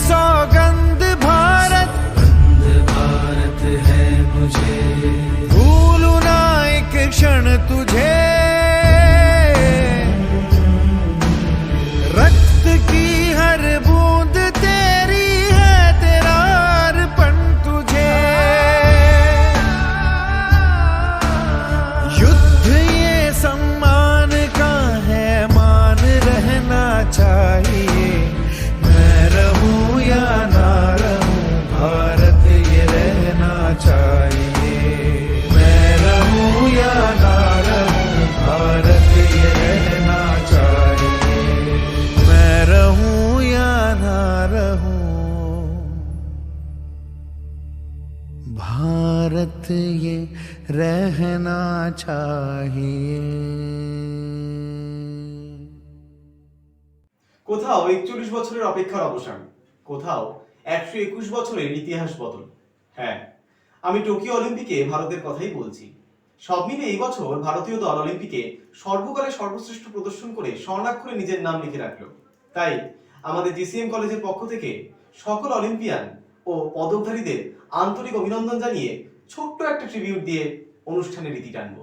सौगंध भारत है मुझे, भूलूं ना एक क्षण तुझे, रक्त की हर बूंद तेरी रहना चाहिए। কোথাও 41 বছরের অপেক্ষার অবসান, কোথাও 121 বছরের ইতিহাস বদল। হ্যাঁ, আমি টোকিও অলিম্পিকে ভারতের কথাই বলছি। সব মিলে এই বছর ভারতীয় দল অলিম্পিকে সর্বকালের সর্বশ্রেষ্ঠ প্রদর্শন করে স্বর্ণাক্ষরে নিজের নাম লিখে রাখলো। তাই আমাদের জিসিএম কলেজের পক্ষ থেকে সকল অলিম্পিয়ান ও পদকধারীদের আন্তরিক অভিনন্দন জানিয়ে ছোট্ট একটা ট্রিবিউট দিয়ে অনুষ্ঠানের রীতি টানবো।